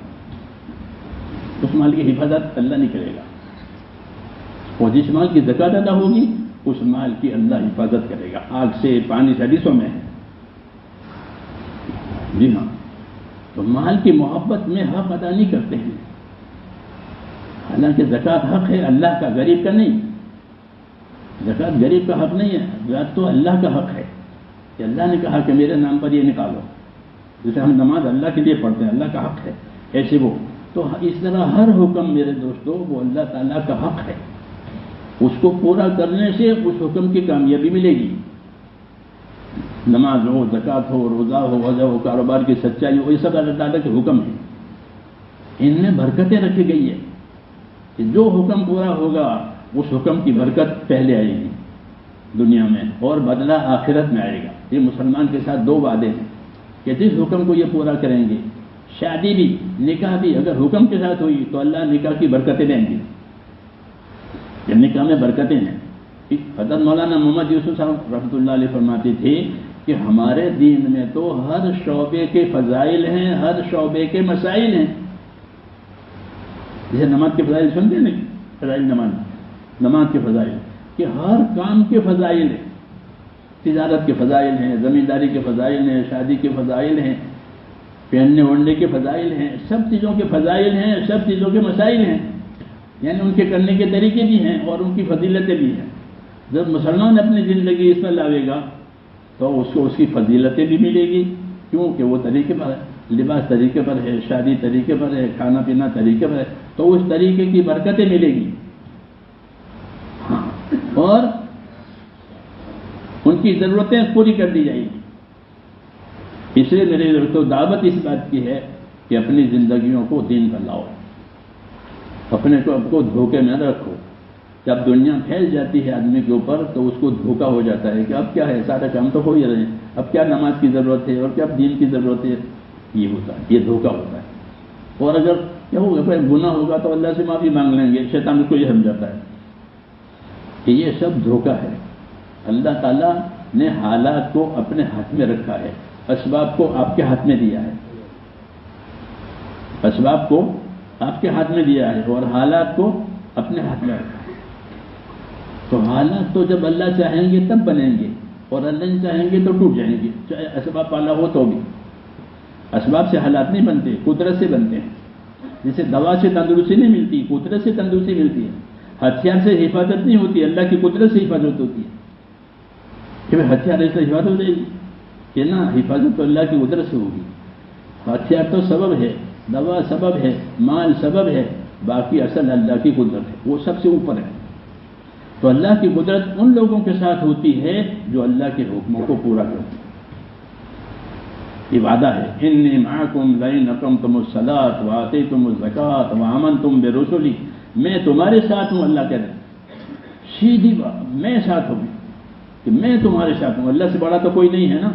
اس مال کی حفاظت اللہ نہیں کرے گا، اور جس مال کی زکوٰۃ ادا ہوگی اس مال کی اللہ حفاظت کرے گا، آگ سے پانی سے، حدیثوں میں ہے۔ جی ہاں، تو مال کی محبت میں حق ادا نہیں کرتے ہیں، حالانکہ زکوٰۃ حق ہے اللہ کا، غریب کا نہیں، زکوٰۃ غریب کا حق نہیں ہے، زکوٰۃ تو اللہ کا حق ہے کہ اللہ نے کہا کہ میرے نام پر یہ نکالو، جیسے ہم نماز اللہ کے لیے پڑھتے ہیں، اللہ کا حق ہے، ایسے وہ تو اس طرح ہر حکم میرے دوستوں وہ اللہ تعالیٰ کا حق ہے، اس کو پورا کرنے سے اس حکم کی کامیابی ملے گی، نماز ہو، زکوٰۃ ہو، روزہ ہو، حج ہو، کاروبار کی سچائی ہو، یہ سب اللہ تعالیٰ کے حکم ہیں، ان میں برکتیں رکھی گئی ہے کہ جو حکم پورا ہوگا اس حکم کی برکت پہلے آئے گی دنیا میں اور بدلہ آخرت میں آئے گا۔ یہ مسلمان کے ساتھ دو وعدے ہیں کہ جس حکم کو یہ پورا کریں گے، شادی بھی نکاح بھی اگر حکم کے ساتھ ہوئی تو اللہ نکاح کی برکتیں دیں گے، یہ نکاح میں برکتیں ہیں۔ حضرت مولانا محمد یوسف صاحب رحمۃ اللہ علیہ فرماتے تھے کہ ہمارے دین میں تو ہر شعبے کے فضائل ہیں، ہر شعبے کے مسائل ہیں، جیسے نماز کے فضائل سنتے ہیں، فضائل نماز کے فضائل کہ ہر کام کے فضائل ہیں، تجارت کے فضائل ہیں، زمینداری کے فضائل ہیں، شادی کے فضائل ہیں، پہننے اوڑھنے کے فضائل ہیں، سب چیزوں کے فضائل ہیں، سب چیزوں کے مسائل ہیں، یعنی ان کے کرنے کے طریقے بھی ہیں اور ان کی فضیلتیں بھی ہیں۔ جب مسلمان اپنی زندگی اس میں لاوے گا تو اس کو اس کی فضیلتیں بھی ملے گی، کیونکہ وہ طریقے پر ہے، لباس طریقے پر ہے، شادی طریقے پر ہے، کھانا پینا طریقے پر ہے، تو اس طریقے کی برکتیں ملے گی، ہاں، اور ان کی ضرورتیں پوری کر دی جائیں گی۔ اس لیے میرے دوستوں دعوت اس بات کی ہے کہ اپنی زندگیوں کو دین پر لاؤ، اپنے کو دھوکے میں رکھو۔ جب دنیا پھیل جاتی ہے آدمی کے اوپر تو اس کو دھوکہ ہو جاتا ہے کہ اب کیا ہے، سارے کام تو ہو ہی رہے ہیں، اب کیا نماز کی ضرورت ہے اور کیا دین کی ضرورت ہے، یہ ہوتا ہے، یہ دھوکہ ہوتا ہے۔ اور اگر کیا ہوگا، کوئی گناہ ہوگا تو اللہ سے معافی مانگ لیں گے، شیطان کو یہ سمجھاتا ہے کہ یہ سب دھوکہ ہے۔ اللہ تعالیٰ نے حالات کو اپنے ہاتھ میں رکھا ہے، اسباب کو آپ کے ہاتھ میں دیا ہے، اسباب کو آپ کے ہاتھ میں دیا ہے اور حالات کو اپنے ہاتھ میں رکھا ہے۔ تو حالات تو جب اللہ چاہیں گے تب بنیں گے اور اللہ نہیں چاہیں گے تو ٹوٹ جائیں گے، چاہے اسباب والا ہو تو بھی۔ اسباب سے حالات نہیں بنتے، قدرت سے بنتے ہیں۔ جیسے دوا سے تندرستی نہیں ملتی، قدرت سے تندرستی ملتی ہے۔ ہتھیار سے حفاظت نہیں ہوتی، اللہ کی قدرت سے حفاظت ہوتی ہے۔ کہ ہتھیار سے حفاظت ہو جائے گی کہ نہ، حفاظت تو اللہ کی قدرت سے ہوگی۔ ہتھیار تو سبب ہے، دوا سبب ہے، مال سبب ہے، باقی اصل اللہ کی قدرت ہے، وہ سب سے اوپر ہے۔ تو اللہ کی قدرت ان لوگوں کے ساتھ ہوتی ہے جو اللہ کے حکموں کو پورا کرتے ہیں۔ یہ وعدہ ہے، انی معکم لئن اقمتم الصلاۃ وآتیتم الزکاۃ وآمنتم برسلی، میں تمہارے ساتھ ہوں، اللہ کہہ رہے ہیں، سیدھی بات، میں ساتھ ہوں کہ میں تمہارے ساتھ ہوں۔ اللہ سے بڑا تو کوئی نہیں ہے نا،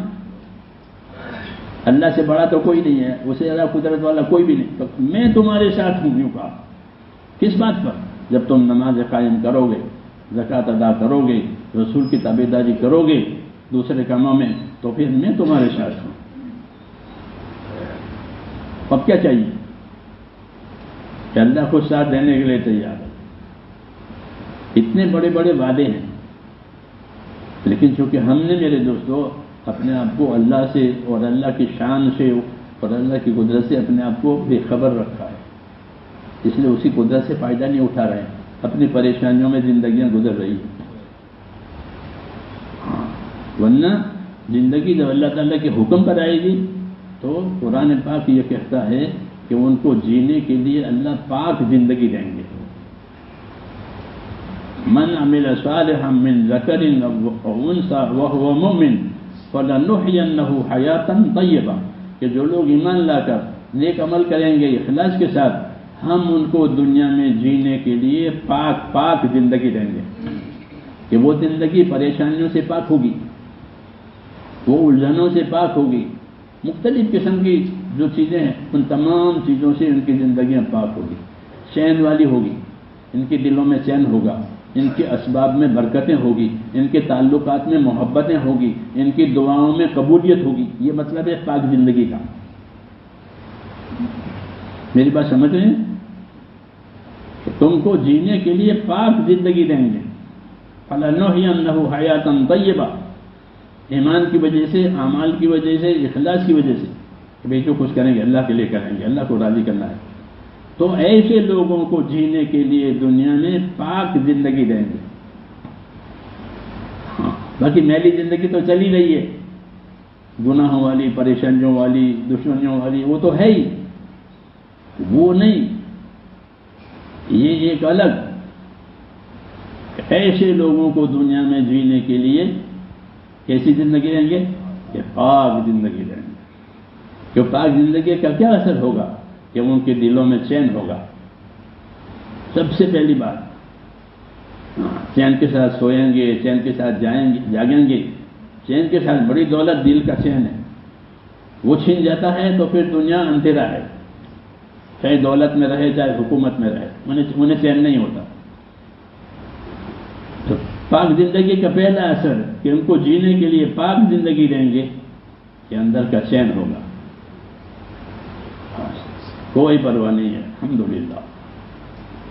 اللہ سے بڑا تو کوئی نہیں ہے، اسے زیادہ قدرت والا کوئی بھی نہیں، تو میں تمہارے ساتھ ہوں، یوں کہا۔ کس بات پر؟ جب تم نماز قائم کرو گے، زکوٰۃ ادا کرو گے، رسول کی تابعداری کرو گے دوسرے کاموں میں، تو پھر میں تمہارے ساتھ ہوں۔ اب کیا چاہیے کہ اللہ کو ساتھ دینے کے لیے تیار ہے۔ اتنے بڑے بڑے وعدے ہیں، لیکن چونکہ ہم نے میرے دوستو اپنے آپ کو اللہ سے اور اللہ کی شان سے اور اللہ کی قدرت سے اپنے آپ کو بے خبر رکھا ہے، اس لیے اسی قدرت سے فائدہ نہیں اٹھا رہے ہیں، اپنی پریشانیوں میں زندگیاں گزر رہی ہیں۔ ورنہ زندگی جب اللہ تعالیٰ کے حکم پر آئے گی تو قرآن پاک یہ کہتا ہے کہ ان کو جینے کے لیے اللہ پاک زندگی دیں گے۔ من عمل صالحا من ذکر او انثى وهو مؤمن فلنحيينه حیاتا طیبہ، کہ جو لوگ ایمان لا کر نیک عمل کریں گے اخلاص کے ساتھ، ہم ان کو دنیا میں جینے کے لیے پاک پاک زندگی دیں گے کہ وہ زندگی پریشانیوں سے پاک ہوگی، وہ الجھنوں سے پاک ہوگی، مختلف قسم کی جو چیزیں ہیں ان تمام چیزوں سے ان کی زندگیاں پاک ہوگی، چین والی ہوگی، ان کے دلوں میں چین ہوگا، ان کے اسباب میں برکتیں ہوگی، ان کے تعلقات میں محبتیں ہوگی، ان کی دعاؤں میں قبولیت ہوگی۔ یہ مطلب ہے پاک زندگی کا۔ میری بات سمجھ رہے ہیں؟ کہ تم کو جینے کے لیے پاک زندگی دیں گے۔ فَلَنُحْيِيَنَّهُ حَيَاةً طَيِّبَةً، ایمان کی وجہ سے، اعمال کی وجہ سے، اخلاص کی وجہ سے کہ بھئی جو کچھ کریں گے اللہ کے لیے کریں گے، اللہ کو راضی کرنا ہے، تو ایسے لوگوں کو جینے کے لیے دنیا میں پاک زندگی دیں گے۔ باقی میلی زندگی تو چلی رہی ہے، گناہوں والی، پریشانیوں والی، دشمنیوں والی، وہ تو ہے ہی، وہ نہیں، یہ ایک الگ۔ ایسے لوگوں کو دنیا میں جینے کے لیے کیسی زندگی دیں گے؟ کہ پاک زندگی دیں گے۔ کہ پاک زندگی کا کیا اثر ہوگا؟ کہ ان کے دلوں میں چین ہوگا۔ سب سے پہلی بات، چین کے ساتھ سوئیں گے، چین کے ساتھ جاگیں گے، چین کے ساتھ بڑی دولت دل کا چین ہے، وہ چھین جاتا ہے تو پھر دنیا اندھیرا ہے، چاہے دولت میں رہے چاہے حکومت میں رہے، انہیں چین نہیں ہوتا۔ تو پاک زندگی کا پہلا اثر کہ ان کو جینے کے لیے پاک زندگی دیں گے کہ اندر کا چین ہوگا، کوئی پرواہ نہیں ہے، الحمدللہ،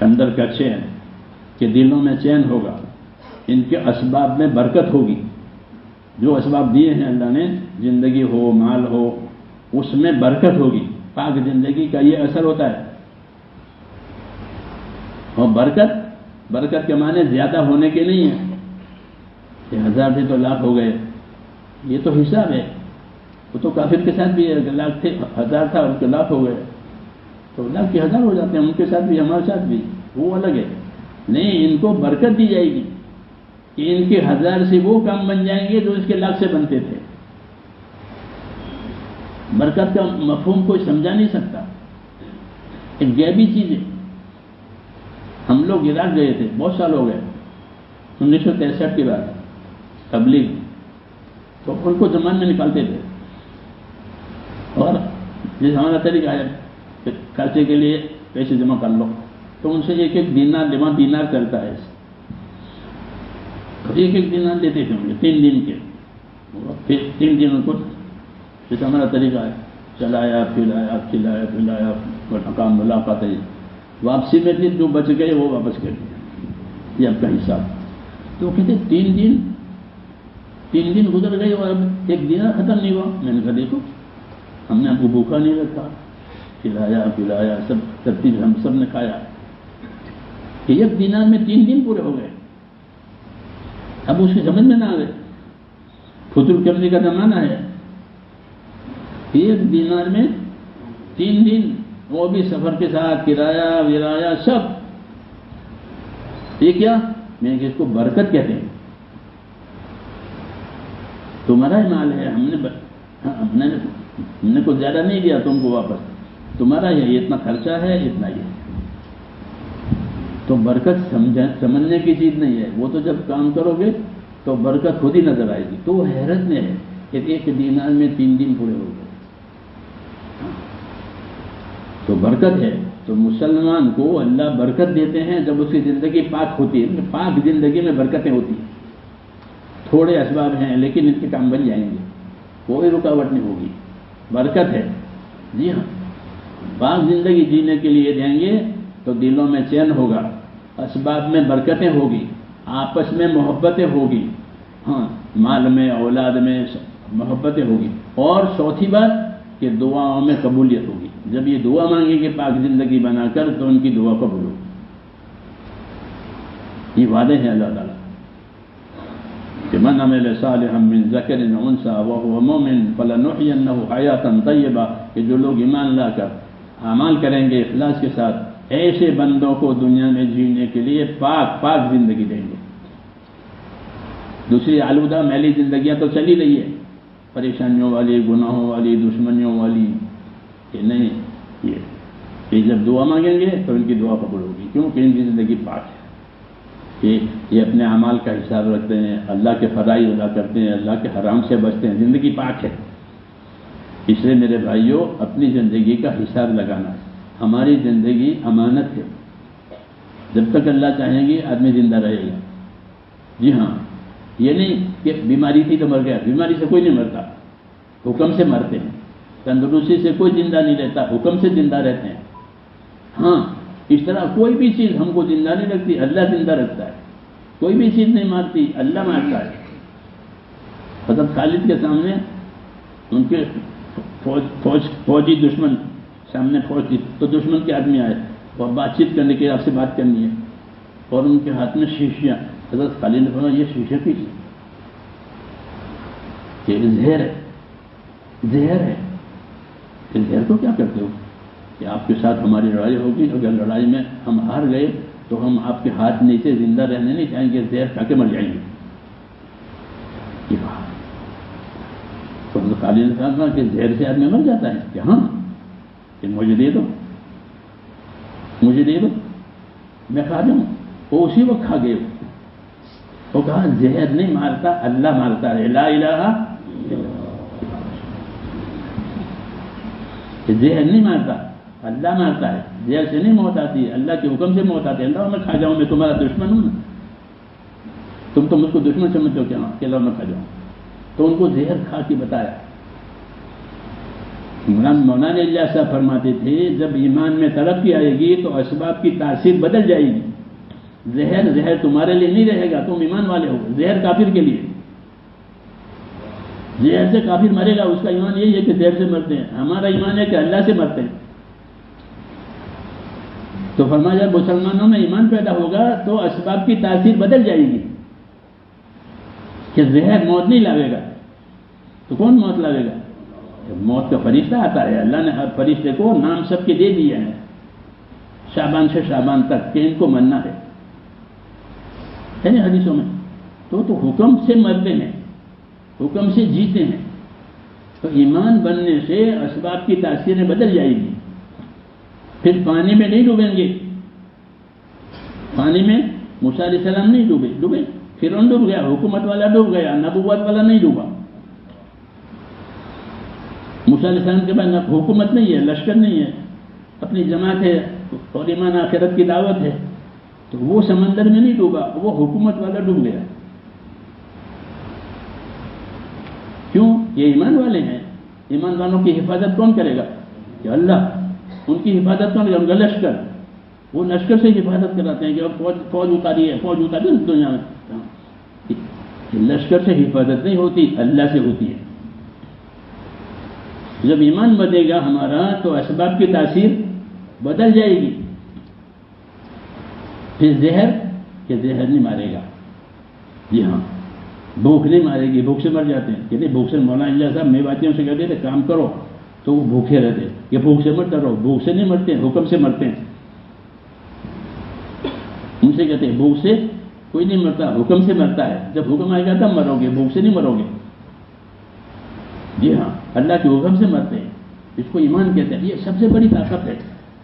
اندر کا چین، کہ دلوں میں چین ہوگا، ان کے اسباب میں برکت ہوگی، جو اسباب دیے ہیں اللہ نے، زندگی ہو، مال ہو، اس میں برکت ہوگی۔ پاک زندگی کا یہ اثر ہوتا ہے۔ اور برکت کے معنی زیادہ ہونے کے نہیں ہیں کہ 1000 تھے تو لاکھ ہو گئے، یہ تو حساب ہے، وہ تو کافر کے ساتھ بھی ہے، لاکھ تھے 1000 تھا ان کے لاکھ ہو گئے تو لاکھ کے 1000 ہو جاتے ہیں، ان کے ساتھ بھی ہمارے ساتھ بھی، وہ الگ ہے۔ نہیں، ان کو برکت دی جائے گی کہ ان کے 1000 سے وہ کام بن جائیں گے جو اس کے لاکھ سے بنتے تھے۔ برکت کا مفہوم کوئی سمجھا نہیں سکتا، ایک غیبی چیز ہے۔ ہم لوگ عراق گئے تھے، بہت سال ہو گئے، 1963 کی بات، تبلیغ، تو ان کو زمان میں نکالتے تھے، اور جس ہمارا طریقہ ہے خرچے کے لیے پیسے جمع کر لو، تو ان سے ایک دینار وہاں دینار چلتا ہے، ایک دینار لیتے تھے مجھے 3 دن کے، پھر 3 دن ان کو جیسے ہمارا طریقہ ہے، چلایا پھلایا کھلایا پلایا، کام ملاقات ہے، واپسی میں پھر جو بچ گئے وہ واپس کر دیا، یہ آپ کا حساب۔ تو کہتے 3 دن گزر گئے اور اب 1 دینار ختم نہیں ہوا۔ میں نے کہا دیکھو، ہم نے آپ کو بھوکا نہیں رکھا، کھلایا پلایا، سب ترتیب ہم سب نے کھایا، کہ 1 دینار میں 3 دن پورے ہو گئے۔ اب اس کی سمجھ میں نہ آ گئے، فضول کرنے کا زمانہ ہے، 1 دینار میں 3 دن، وہ بھی سفر کے ساتھ، کرایہ ورایا سب۔ یہ کیا؟ میں کہ اس کو برکت کہتے ہیں، تمہارا ہی مال ہے، ہم نے کچھ زیادہ نہیں دیا تم کو واپس، تمہارا ہے، یہ اتنا خرچہ ہے، اتنا ہی ہے۔ تو برکت سمجھنے کی چیز نہیں ہے، وہ تو جب کام کرو گے تو برکت خود ہی نظر آئے گی۔ تو وہ حیرت میں ہے کہ 1 دینار میں 3 دن پورے ہو گئے، تو برکت ہے۔ تو مسلمان کو اللہ برکت دیتے ہیں جب اس کی زندگی پاک ہوتی ہے۔ پاک زندگی میں برکتیں ہوتی ہیں، تھوڑے اسباب ہیں لیکن ان کے کام بن جائیں گے، کوئی رکاوٹ نہیں ہوگی، برکت ہے۔ جی ہاں، پاک زندگی جینے کے لیے دیں گے تو دلوں میں چین ہوگا، اسباب میں برکتیں ہوگی، آپس میں محبتیں ہوگی، ہاں مال میں اولاد میں محبتیں ہوگی، اور چوتھی بات کہ دعاؤں میں قبولیت ہوگی۔ جب یہ دعا مانگیں گے پاک زندگی بنا کر تو ان کی دعا قبول ہوگی۔ یہ وعدے ہیں اللہ تعالیٰ کہ من عمل صالحا من ذکر او انثی وهو مؤمن فلنحینہ حیاۃ طیبہ، کہ جو لوگ ایمان لا کر اعمال کریں گے اخلاص کے ساتھ، ایسے بندوں کو دنیا میں جینے کے لیے پاک زندگی دیں گے۔ دوسری آلودہ میلی زندگیاں تو چلی رہی ہے، پریشانیوں والی، گناہوں والی، دشمنیوں والی، کہ نہیں، یہ کہ جب دعا مانگیں گے تو ان کی دعا قبول ہوگی، کیونکہ ان کی زندگی پاک ہے، کہ یہ اپنے اعمال کا حساب رکھتے ہیں، اللہ کے فرائض ادا کرتے ہیں، اللہ کے حرام سے بچتے ہیں، زندگی پاک ہے۔ اس لیے میرے بھائیوں، اپنی زندگی کا حساب لگانا ہے۔ ہماری زندگی امانت ہے، جب تک اللہ چاہیں گے آدمی زندہ رہے گا۔ جی ہاں، یہ نہیں کہ بیماری تھی تو مر گیا، بیماری سے کوئی نہیں مرتا، حکم سے مرتے ہیں۔ تندرستی سے کوئی زندہ نہیں رہتا، حکم سے زندہ رہتے ہیں۔ ہاں، اس طرح کوئی بھی چیز ہم کو زندہ نہیں رکھتی، اللہ زندہ رکھتا ہے۔ کوئی بھی چیز نہیں مارتی، اللہ مارتا ہے۔ حضرت خالد کے سامنے ان کے فوجی دشمن سامنے فوج تھی، تو دشمن کے آدمی آئے اور بات چیت کرنے کے، آپ سے بات کرنی ہے، اور ان کے ہاتھ میں شیشیاں۔ حضرت خالد نے فرمایا یہ شیشے کی یہ زہر ہے، زہر ہے۔ زہر کو کیا کرتے ہو کہ آپ کے ساتھ ہماری لڑائی ہوگی، اگر لڑائی میں ہم ہار گئے تو ہم آپ کے ہاتھ نیچے زندہ رہنے نہیں چاہیں گے، زہر کھا کے مر جائیں گے۔ یہ بات تو خالد نے کہا کہ زہر سے آدمی مر جاتا ہے کہ ہاں، کہ مجھے دے دو، مجھے دے دو، میں کھا جاؤں۔ وہ اسی وقت کھا گئے۔ وہ کہا زہر نہیں مارتا، اللہ مارتا ہے، لا الہ الا اللہ۔ کہ زہر نہیں مارتا، اللہ مارتا ہے۔ زہر سے نہیں موت آتی، اللہ کے حکم سے موت آتی ہے۔ اللہ میں کھا جاؤں، میں تمہارا دشمن ہوں نا، تم تو مجھ کو دشمن سمجھتے ہو کیا کہ اللہ میں کھا جاؤں؟ تو ان کو زہر کھا کے بتایا۔ مولانا اللہ صاحب فرماتے تھے جب ایمان میں ترقی آئے گی تو اسباب کی تاثیر بدل جائے گی۔ زہر تمہارے لیے نہیں رہے گا، تم ایمان والے ہو، زہر کافر کے لیے۔ زہر سے کافر مرے گا، اس کا ایمان یہی ہے کہ زہر سے مرتے ہیں، ہمارا ایمان ہے کہ اللہ سے مرتے ہیں۔ تو فرمایا جب مسلمانوں میں ایمان پیدا ہوگا تو اسباب کی تاثیر بدل جائے گی، کہ زہر موت نہیں لاوے گا۔ تو کون موت لاوے گا؟ موت کا فرشتہ آتا ہے، اللہ نے ہر فرشتے کو نام سب کے دے دیے ہیں، شعبان سے شعبان تک، کہ ان کو مرنا ہے نا حدیثوں میں۔ تو حکم سے مرتے ہیں، حکم سے جیتے ہیں۔ تو ایمان بننے سے اسباب کی تاثیریں بدل جائے گی۔ پھر پانی میں نہیں ڈوبیں گے، پانی میں موسیٰ علیہ السلام نہیں ڈوبے، فرعون ڈوب گیا، حکومت والا ڈوب گیا، نبوت والا نہیں ڈوبا۔ موسیٰ علیہ السلام کے پاس حکومت نہیں ہے، لشکر نہیں ہے، اپنی جماعت ہے اور ایمان آخرت کی دعوت ہے، تو وہ سمندر میں نہیں ڈوبا، وہ حکومت والا ڈوب گیا۔ کیوں؟ یہ ایمان والے ہیں۔ ایمان والوں کی حفاظت کون کرے گا؟ کہ اللہ۔ ان کی حفاظت کون کرے گا؟ ان کا لشکر۔ وہ لشکر سے حفاظت کراتے ہیں کہ فوج اتاری ہے، فوج اتاری ہے دنیا میں۔ لشکر سے حفاظت نہیں ہوتی، اللہ سے ہوتی ہے۔ جب ایمان بدے گا ہمارا تو اسباب کی تاثیر بدل جائے گی۔ پھر زہر نہیں مارے گا۔ جی ہاں، بھوک نہیں مارے گی، بھوک سے مر جاتے ہیں۔ کہتے بھوک سے، مولانا اللہ صاحب میواتیوں سے کہتے تھے کام کرو تو وہ بھوکے رہتے، کہ بھوک سے مت ڈرو، بھوک سے نہیں مرتے ہیں، حکم سے مرتے ہیں۔ ان سے کہتے ہیں بھوک سے کوئی نہیں مرتا، حکم سے مرتا ہے، جب حکم آئے گا تب مرو گے، بھوک سے نہیں مرو گے۔ جی ہاں، اللہ کے حکم سے مرتے ہیں، اس کو ایمان کہتے ہیں۔ یہ سب سے بڑی طاقت ہے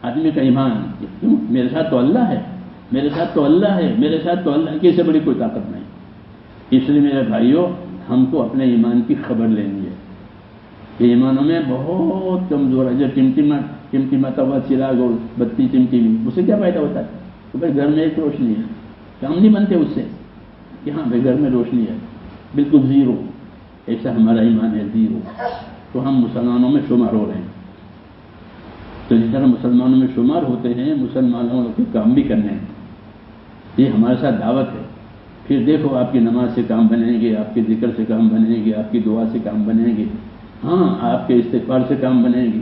آدمی کا ایمان۔ کیوں؟ میرے ساتھ تو اللہ ہے، میرے ساتھ تو اللہ ہے، میرے ساتھ تو اللہ کی سے بڑی کوئی طاقت نہیں۔ اس لیے میرے بھائیوں، ہم کو اپنے ایمان کی خبر لینی ہے۔ یہ ایمانوں میں بہت کمزور ہے۔ جو ٹمٹماتا ہوا چراغ اور بتی چمٹی ہوئی، اس سے کیا فائدہ ہوتا ہے؟ کہ بھائی گھر میں ایک روشنی ہے، کام نہیں بنتے اس سے، کہ ہاں بھائی گھر میں روشنی ہے، بالکل زیرو۔ ایسا ہمارا ایمان ہے، زیرو۔ تو ہم مسلمانوں میں شمار ہو رہے ہیں۔ تو جس طرح مسلمانوں میں شمار ہوتے ہیں، مسلمانوں کے کام بھی کرنے ہیں۔ یہ ہمارے ساتھ دعوت ہے۔ پھر دیکھو آپ کی نماز سے کام بنیں گے، آپ کے ذکر سے کام بنیں گے، آپ کی دعا سے کام بنیں گے، ہاں آپ کے استغفار سے کام بنیں گے۔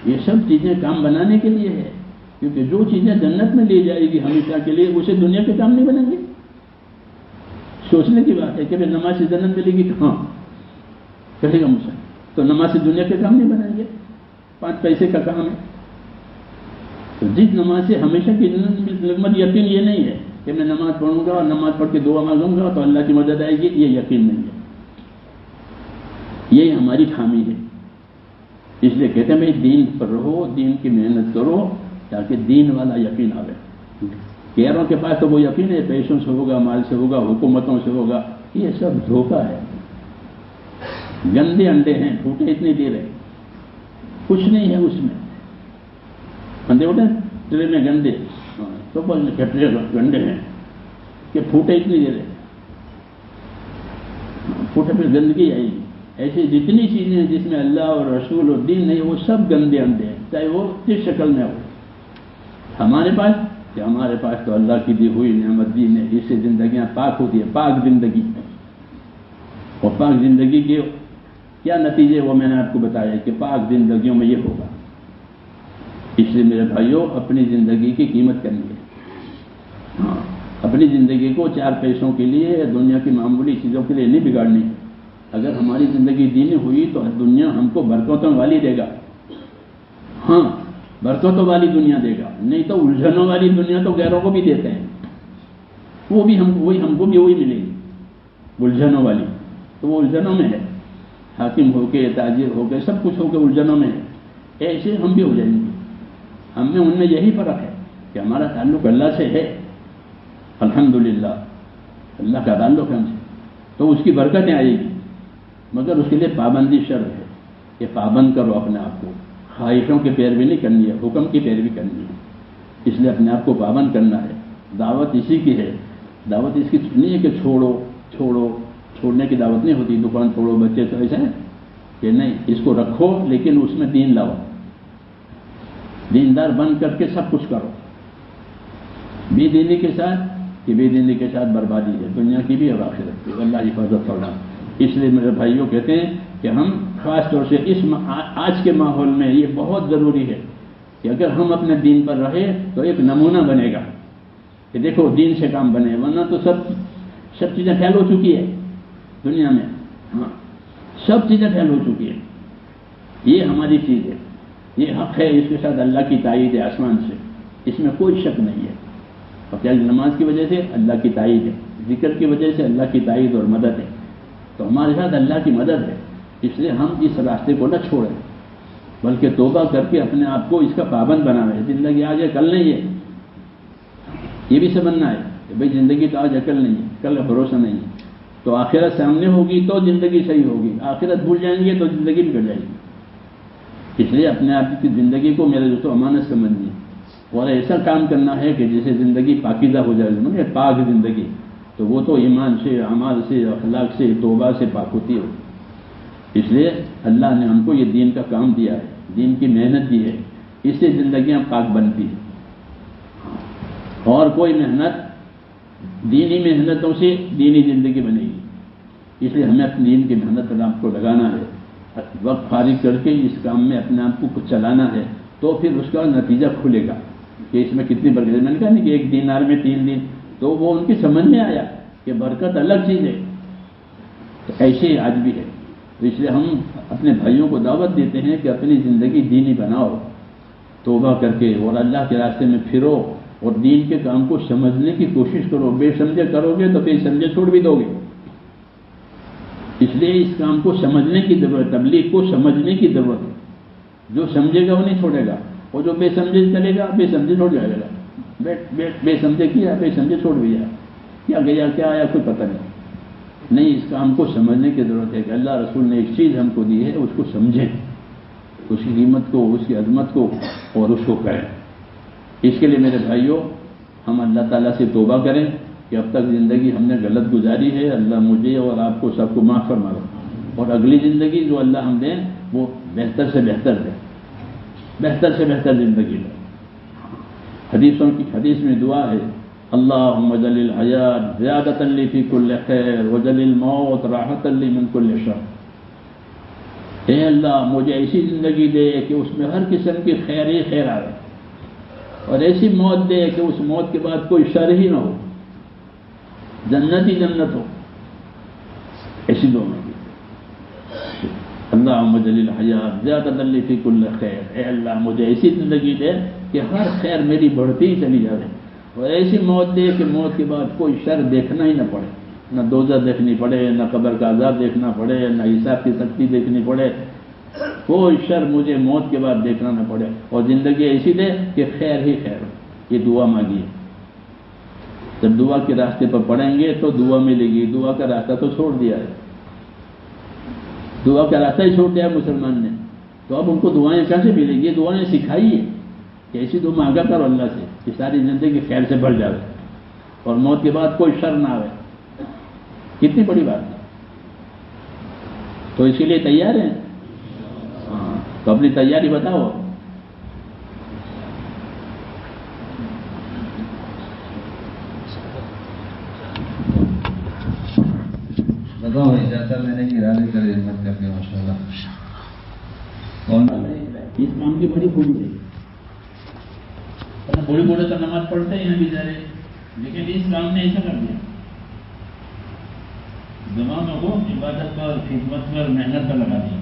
یہ سب چیزیں کام بنانے کے لیے ہے، کیونکہ جو چیزیں جنت میں لے جائے گی ہمیشہ کے لیے، اسے دنیا کے کام نہیں بنیں گے۔ سوچنے کی بات ہے کہ بھائی نماز سے جنت ملے گی تو ہاں کہے گا مسلم، تو نماز سے دنیا کے کام نہیں بنائیں گے، 5 پیسے کا کام ہے۔ تو جس نماز سے ہمیشہ کی جنت، یقین یہ نہیں ہے کہ میں نماز پڑھوں گا اور نماز پڑھ کے دعا مانگوں گا تو اللہ کی مدد آئے گی، یہ یقین نہیں ہے۔ یہی ہماری خامی ہے اس لیے کہتے ہیں بھائی دین پر رہو، دین کی محنت کرو تاکہ دین والا یقین آئے۔ غیروں کے پاس تو وہ یقین ہے پیسوں سے ہوگا، مال سے ہوگا، حکومتوں سے ہوگا، یہ سب دھوکہ ہے، گندے انڈے ہیں، پھوٹے اتنی دیر ہے، کچھ نہیں ہے اس میں، اندے اٹھے ٹرے میں گندے، تو ٹرے گندے ہیں کہ پھوٹے اتنی دیر ہے، پھوٹے پہ گندگی آئے گی۔ ایسی جتنی چیزیں ہیں جس میں اللہ اور رسول اور دین نہیں، وہ سب گندے انڈے ہیں، چاہے وہ کس شکل میں ہو۔ ہمارے پاس تو اللہ کی دی ہوئی نعمت دین ہے، جس سے زندگیاں پاک ہوتی ہے، پاک زندگی۔ اور پاک زندگی کے کیا نتیجے وہ میں نے آپ کو بتایا کہ پاک زندگیوں میں یہ ہوگا۔ اس لیے میرے بھائیوں اپنی زندگی کی قیمت کرنی ہے، اپنی زندگی کو چار پیسوں کے لیے، دنیا کی معمولی چیزوں کے لیے نہیں بگاڑنی۔ اگر ہماری زندگی دینی ہوئی تو دنیا ہم کو برکتوں والی دے گا، ہاں برکتوں والی دنیا دے گا، نہیں تو الجھنوں والی دنیا تو غیروں کو بھی دیتے ہیں، وہی ہم کو بھی وہی ملے گی الجھنوں والی، تو وہ الجھنوں میں ہے، حاکم ہو کے، تاجر ہو کے، سب کچھ ہو کے الجھنوں میں ہے، ایسے ہم بھی ہو جائیں گے۔ ہم میں ان میں یہی فرق ہے کہ ہمارا تعلق اللہ سے ہے، الحمدللہ اللہ کا تعلق ہے ہم سے، تو اس کی برکتیں آئے گی، مگر اس کے لیے پابندی شرط ہے کہ پابند کرو اپنے آپ کو، خواہشوں کی پیروی نہیں کرنی ہے، حکم کی پیروی کرنی ہے، اس لیے اپنے آپ کو پابند کرنا ہے۔ دعوت اسی کی ہے، دعوت اس کی نہیں ہے کہ چھوڑنے کی دعوت نہیں ہوتی، دکان چھوڑو، بچے تو ایسا ہے کہ نہیں، اس کو رکھو لیکن اس میں دین لاؤ، دیندار بن کر کے سب کچھ کرو۔ بے دینی کے ساتھ بربادی ہے، دنیا کی بھی اور آخرت کی، اللہ حفاظت فرمائے۔ اس لیے میرے بھائیوں کہتے ہیں کہ ہم خاص طور سے آج کے ماحول میں یہ بہت ضروری ہے کہ اگر ہم اپنے دین پر رہے تو ایک نمونہ بنے گا کہ دیکھو دین سے کام بنے، ورنہ تو سب چیزیں پھیل ہو چکی ہے دنیا میں، ہاں سب چیزیں پھیل ہو چکی ہے، یہ ہماری چیز ہے، یہ حق ہے، اس کے ساتھ اللہ کی تائید ہے آسمان سے، اس میں کوئی شک نہیں ہے۔ اور کیا نماز کی وجہ سے اللہ کی تائید ہے، ذکر کی وجہ سے اللہ کی تائید اور مدد ہے، تو ہمارے ساتھ اللہ کی مدد ہے، اس لیے ہم اس راستے کو نہ چھوڑیں بلکہ توبہ کر کے اپنے آپ کو اس کا پابند بناویں۔ زندگی آج ہے کل نہیں ہے، یہ بھی سمجھنا ہے کہ بھئی زندگی تو آج ہے کل نہیں ہے، کل کا بھروسہ نہیں ہے، تو آخرت سامنے ہوگی تو زندگی صحیح ہوگی، آخرت بھول جائیں گے تو زندگی بگڑ جائے گی۔ اس لیے اپنے آپ کی زندگی کو میرے دوستوں امانت سمجھنی اور ایسا کام کرنا ہے کہ جسے زندگی پاکیزہ ہو جائے، پاک زندگی، تو وہ تو ایمان سے، اعمال سے، اخلاق سے، توبہ سے پاک ہوتی ہے۔ اس لیے اللہ نے ہم کو یہ دین کا کام دیا ہے، دین کی محنت دی ہے، اس سے زندگیاں پاک بنتی ہیں۔ اور کوئی محنت دینی محنتوں سے دینی زندگی بنے گی، اس لیے ہمیں اپنی دین کی محنت پر آپ کو لگانا ہے، وقت فارغ کر کے اس کام میں اپنے آپ کو کچھ چلانا ہے، تو پھر اس کا نتیجہ کھلے گا کہ اس میں کتنی برکت۔ میں نے کہا نہیں کہ 1 دینار میں 3 دن، تو وہ ان کی سمجھ میں آیا کہ برکت الگ چیز ہے، تو ایسے ہی آج بھی ہے۔ تو اس لیے ہم اپنے بھائیوں کو دعوت دیتے ہیں کہ اپنی زندگی دینی بناؤ، توبہ کر کے اور اللہ کے راستے میں پھرو اور دین کے کام کو سمجھنے کی کوشش کرو۔ بے سمجھے کرو گے تو بے سمجھے چھوڑ بھی دو گے، اس لیے اس کام کو سمجھنے کی ضرورت، تبلیغ کو سمجھنے کی ضرورت ہے۔ جو سمجھے گا وہ نہیں چھوڑے گا، اور جو بے سمجھے چلے گا بے سمجھے چھوڑ جائے گا، بے سمجھے کیا بے سمجھے چھوڑ بھی جائے، کیا گیا کیا آیا کوئی پتہ نہیں۔ اس کام کو سمجھنے کی ضرورت ہے کہ اللہ رسول نے ایک چیز ہم کو دی ہے، اس کو سمجھیں، اس کی قیمت کو، اس کی عظمت کو، اور اس کو کریں۔ اس کے لیے میرے بھائیوں ہم اللہ تعالیٰ سے توبہ کریں کہ اب تک زندگی ہم نے غلط گزاری ہے، اللہ مجھے اور آپ کو سب کو معاف فرما دو، اور اگلی زندگی جو اللہ ہم دیں وہ بہتر سے بہتر دیں، بہتر سے بہتر زندگی دیں۔ حدیث میں دعا ہے، اللہم اجعل الحیات زیادۃ لی فی کل خیر واجعل الموت راحۃ لی من کل شر۔ اے اللہ مجھے ایسی زندگی دے کہ اس میں ہر قسم کی خیر ہی خیر آئے، اور ایسی موت دے کہ اس موت کے بعد کوئی شر ہی نہ ہو، جنت ہی جنت ہو، ایسی دعا مانگی۔ اللہم اجعل الحیات زیادۃ لی فی کل خیر، اے اللہ مجھے ایسی زندگی دے کہ ہر خیر میری بڑھتی ہی چلی جائے، اور ایسی موت دے کہ موت کے بعد کوئی شر دیکھنا ہی نہ پڑے، نہ دوزخ دیکھنی پڑے، نہ قبر کا عذاب دیکھنا پڑے، نہ حساب کی سختی دیکھنی پڑے، کوئی شر مجھے موت کے بعد دیکھنا نہ پڑے، اور زندگی ایسی دے کہ خیر ہی خیر ہو۔ یہ دعا مانگیے۔ جب دعا کے راستے پر پڑیں گے تو دعا ملے گی۔ دعا کا راستہ تو چھوڑ دیا ہے، دعا کا راستہ ہی چھوڑ دیا مسلمان نے، تو اب ان کو دعائیں کیسے ملیں گی؟ دعائیں سکھائی ہے کہ ایسی دعا مانگا کرو اللہ سے کہ ساری زندگی خیر سے بھر جائے اور موت کے بعد کوئی شر نہ آئے۔ کتنی بڑی بات ہے۔ تو اسی لیے تیار ہیں؟ ہاں، تو اپنی تیاری بتاؤ۔ بتاؤ اجازت لینے کی ارادے کرے ہمت کر کے ماشاء اللہ۔ اس کام کی بڑی خوبی ہے۔ بڑے بڑے تو نماز پڑھتے ہیں بیچارے، لیکن اس کام نے ایسا کر دیا، زمانوں کو عبادت پر، خدمت پر، محنت پر لگا دیا۔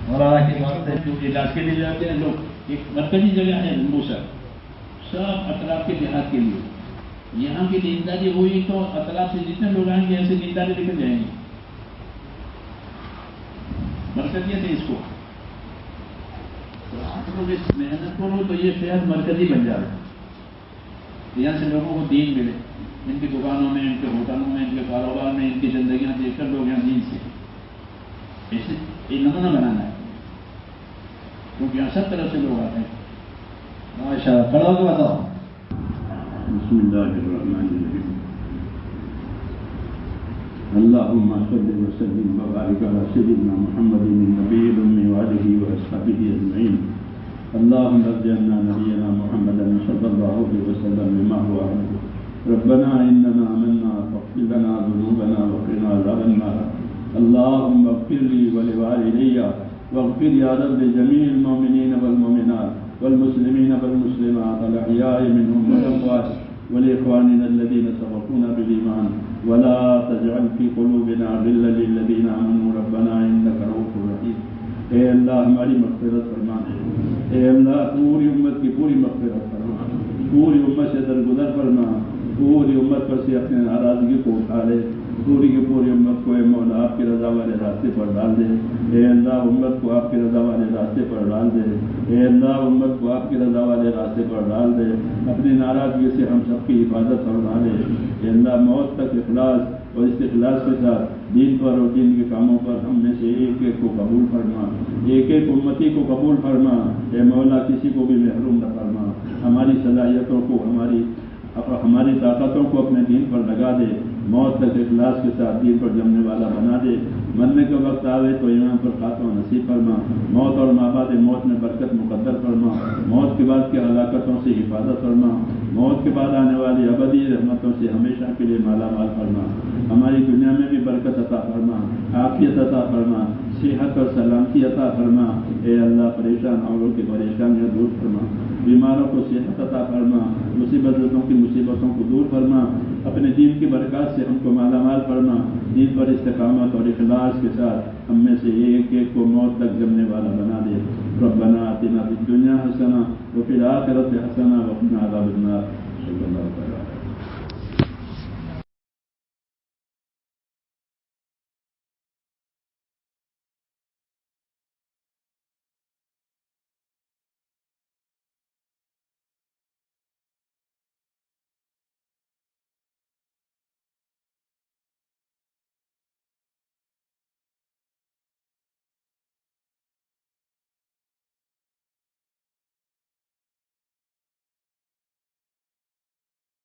اور اللہ کی بات ہے، جو علاج کے لیے جاتے ہیں لوگ، ایک مرکزی جگہ ہے موسر، سب اطراف کے دیہات کے لیے، یہاں کی دینداری ہوئی تو اطراف سے جتنے لوگ آئیں گے ایسے دینداری نکل جائیں گے۔ مرکزیت ہے اس کو، آپ لوگ اس محنت کرو تو یہ شہر مرکزی بن جائے، یہاں سے لوگوں کو دین ملے، ان کی دکانوں میں، ان کے ہوٹلوں میں، ان کے کاروبار میں، ان کی زندگیاں دیکھ کر لوگ یہاں دین سے ایسے ایک نمونہ بنانا ہے، کیونکہ یہاں سب طرح سے لوگ آتے ہیں۔ ماشاء اللہ، کھڑا ہو کے بتاؤ۔ بسم اللہ الرحمن الرحیم، اللہم صل وسلم وبارک علی سیدنا محمد النبی الأمی وآلہ وأصحابہ اجمعین۔ اللہم ارجعنا نبینا محمد صلی اللہ علیہ وسلم بما هو أهله۔ ربنا إننا آمنا فاغفر لنا ذنوبنا وقنا عذاب النار۔ اللهم اغفر لي ولوالدي واغفر يا رب جميع المؤمنين والمؤمنات والمسلمين والمسلمات الأحياء منهم والأموات ولإخواننا الذين سبقونا بالإيمان ولا تجعل في قلوبنا غلا للذين آمنوا ربنا إنك رؤوف رحيم۔ اے اللہ ہماری مغفرت فرما، اے اللہ پوری امت کی پوری مغفرت فرما، پوری امت سے درگزر فرما، پوری امت پر سے اپنے ناراضگی کو اٹھا لے، پوری کی پوری امت کو اے مولا آپ کی رضا والے راستے پر ڈال دے۔ اے اللہ امت کو آپ کی رضا والے راستے پر ڈال دے، اے اللہ امت کو آپ کی رضا والے راستے پر ڈال دے، اپنی ناراضگی سے ہم سب کی حفاظت فرما لے۔ اے اللہ موت تک اخلاص اور استخلاص کے ساتھ دین پر اور دین کے کاموں پر ہم میں سے ایک ایک کو قبول فرما، ایک ایک امتی کو قبول فرما۔ اے مولا کسی کو بھی محروم نہ فرما، ہماری صلاحیتوں کو، ہماری طاقتوں کو اپنے دین پر لگا دے، موت تک اخلاص کے ساتھ دین پر جمنے والا بنا دے۔ مرنے کا وقت آوے تو ایمان پر خاتمہ نصیب فرما، موت اور ما بعد موت میں برکت مقدر فرما، موت کے بعد کی ہلاکتوں سے حفاظت فرما، موت کے بعد آنے والی ابدی رحمتوں سے ہمیشہ کے لیے مالا مال فرما، ہماری دنیا میں بھی برکت عطا فرما، عافیت عطا فرما، صحت اور سلامتی عطا فرما۔ اے اللہ پریشان اوروں کی پریشانیاں دور فرما، بیماروں کو صحت عطا فرما، مصیبتوں کی مصیبتوں کو دور فرما، اپنے دین کی برکات سے ہم کو مالا مال فرما، دین پر استقامت اور اخلاص کے ساتھ ہم میں سے ایک ایک کو موت تک جمنے والا بنا دے۔ ربنا آتنا فی الدنیا حسنہ وفی الآخرۃ حسنہ وقنا عذاب النار۔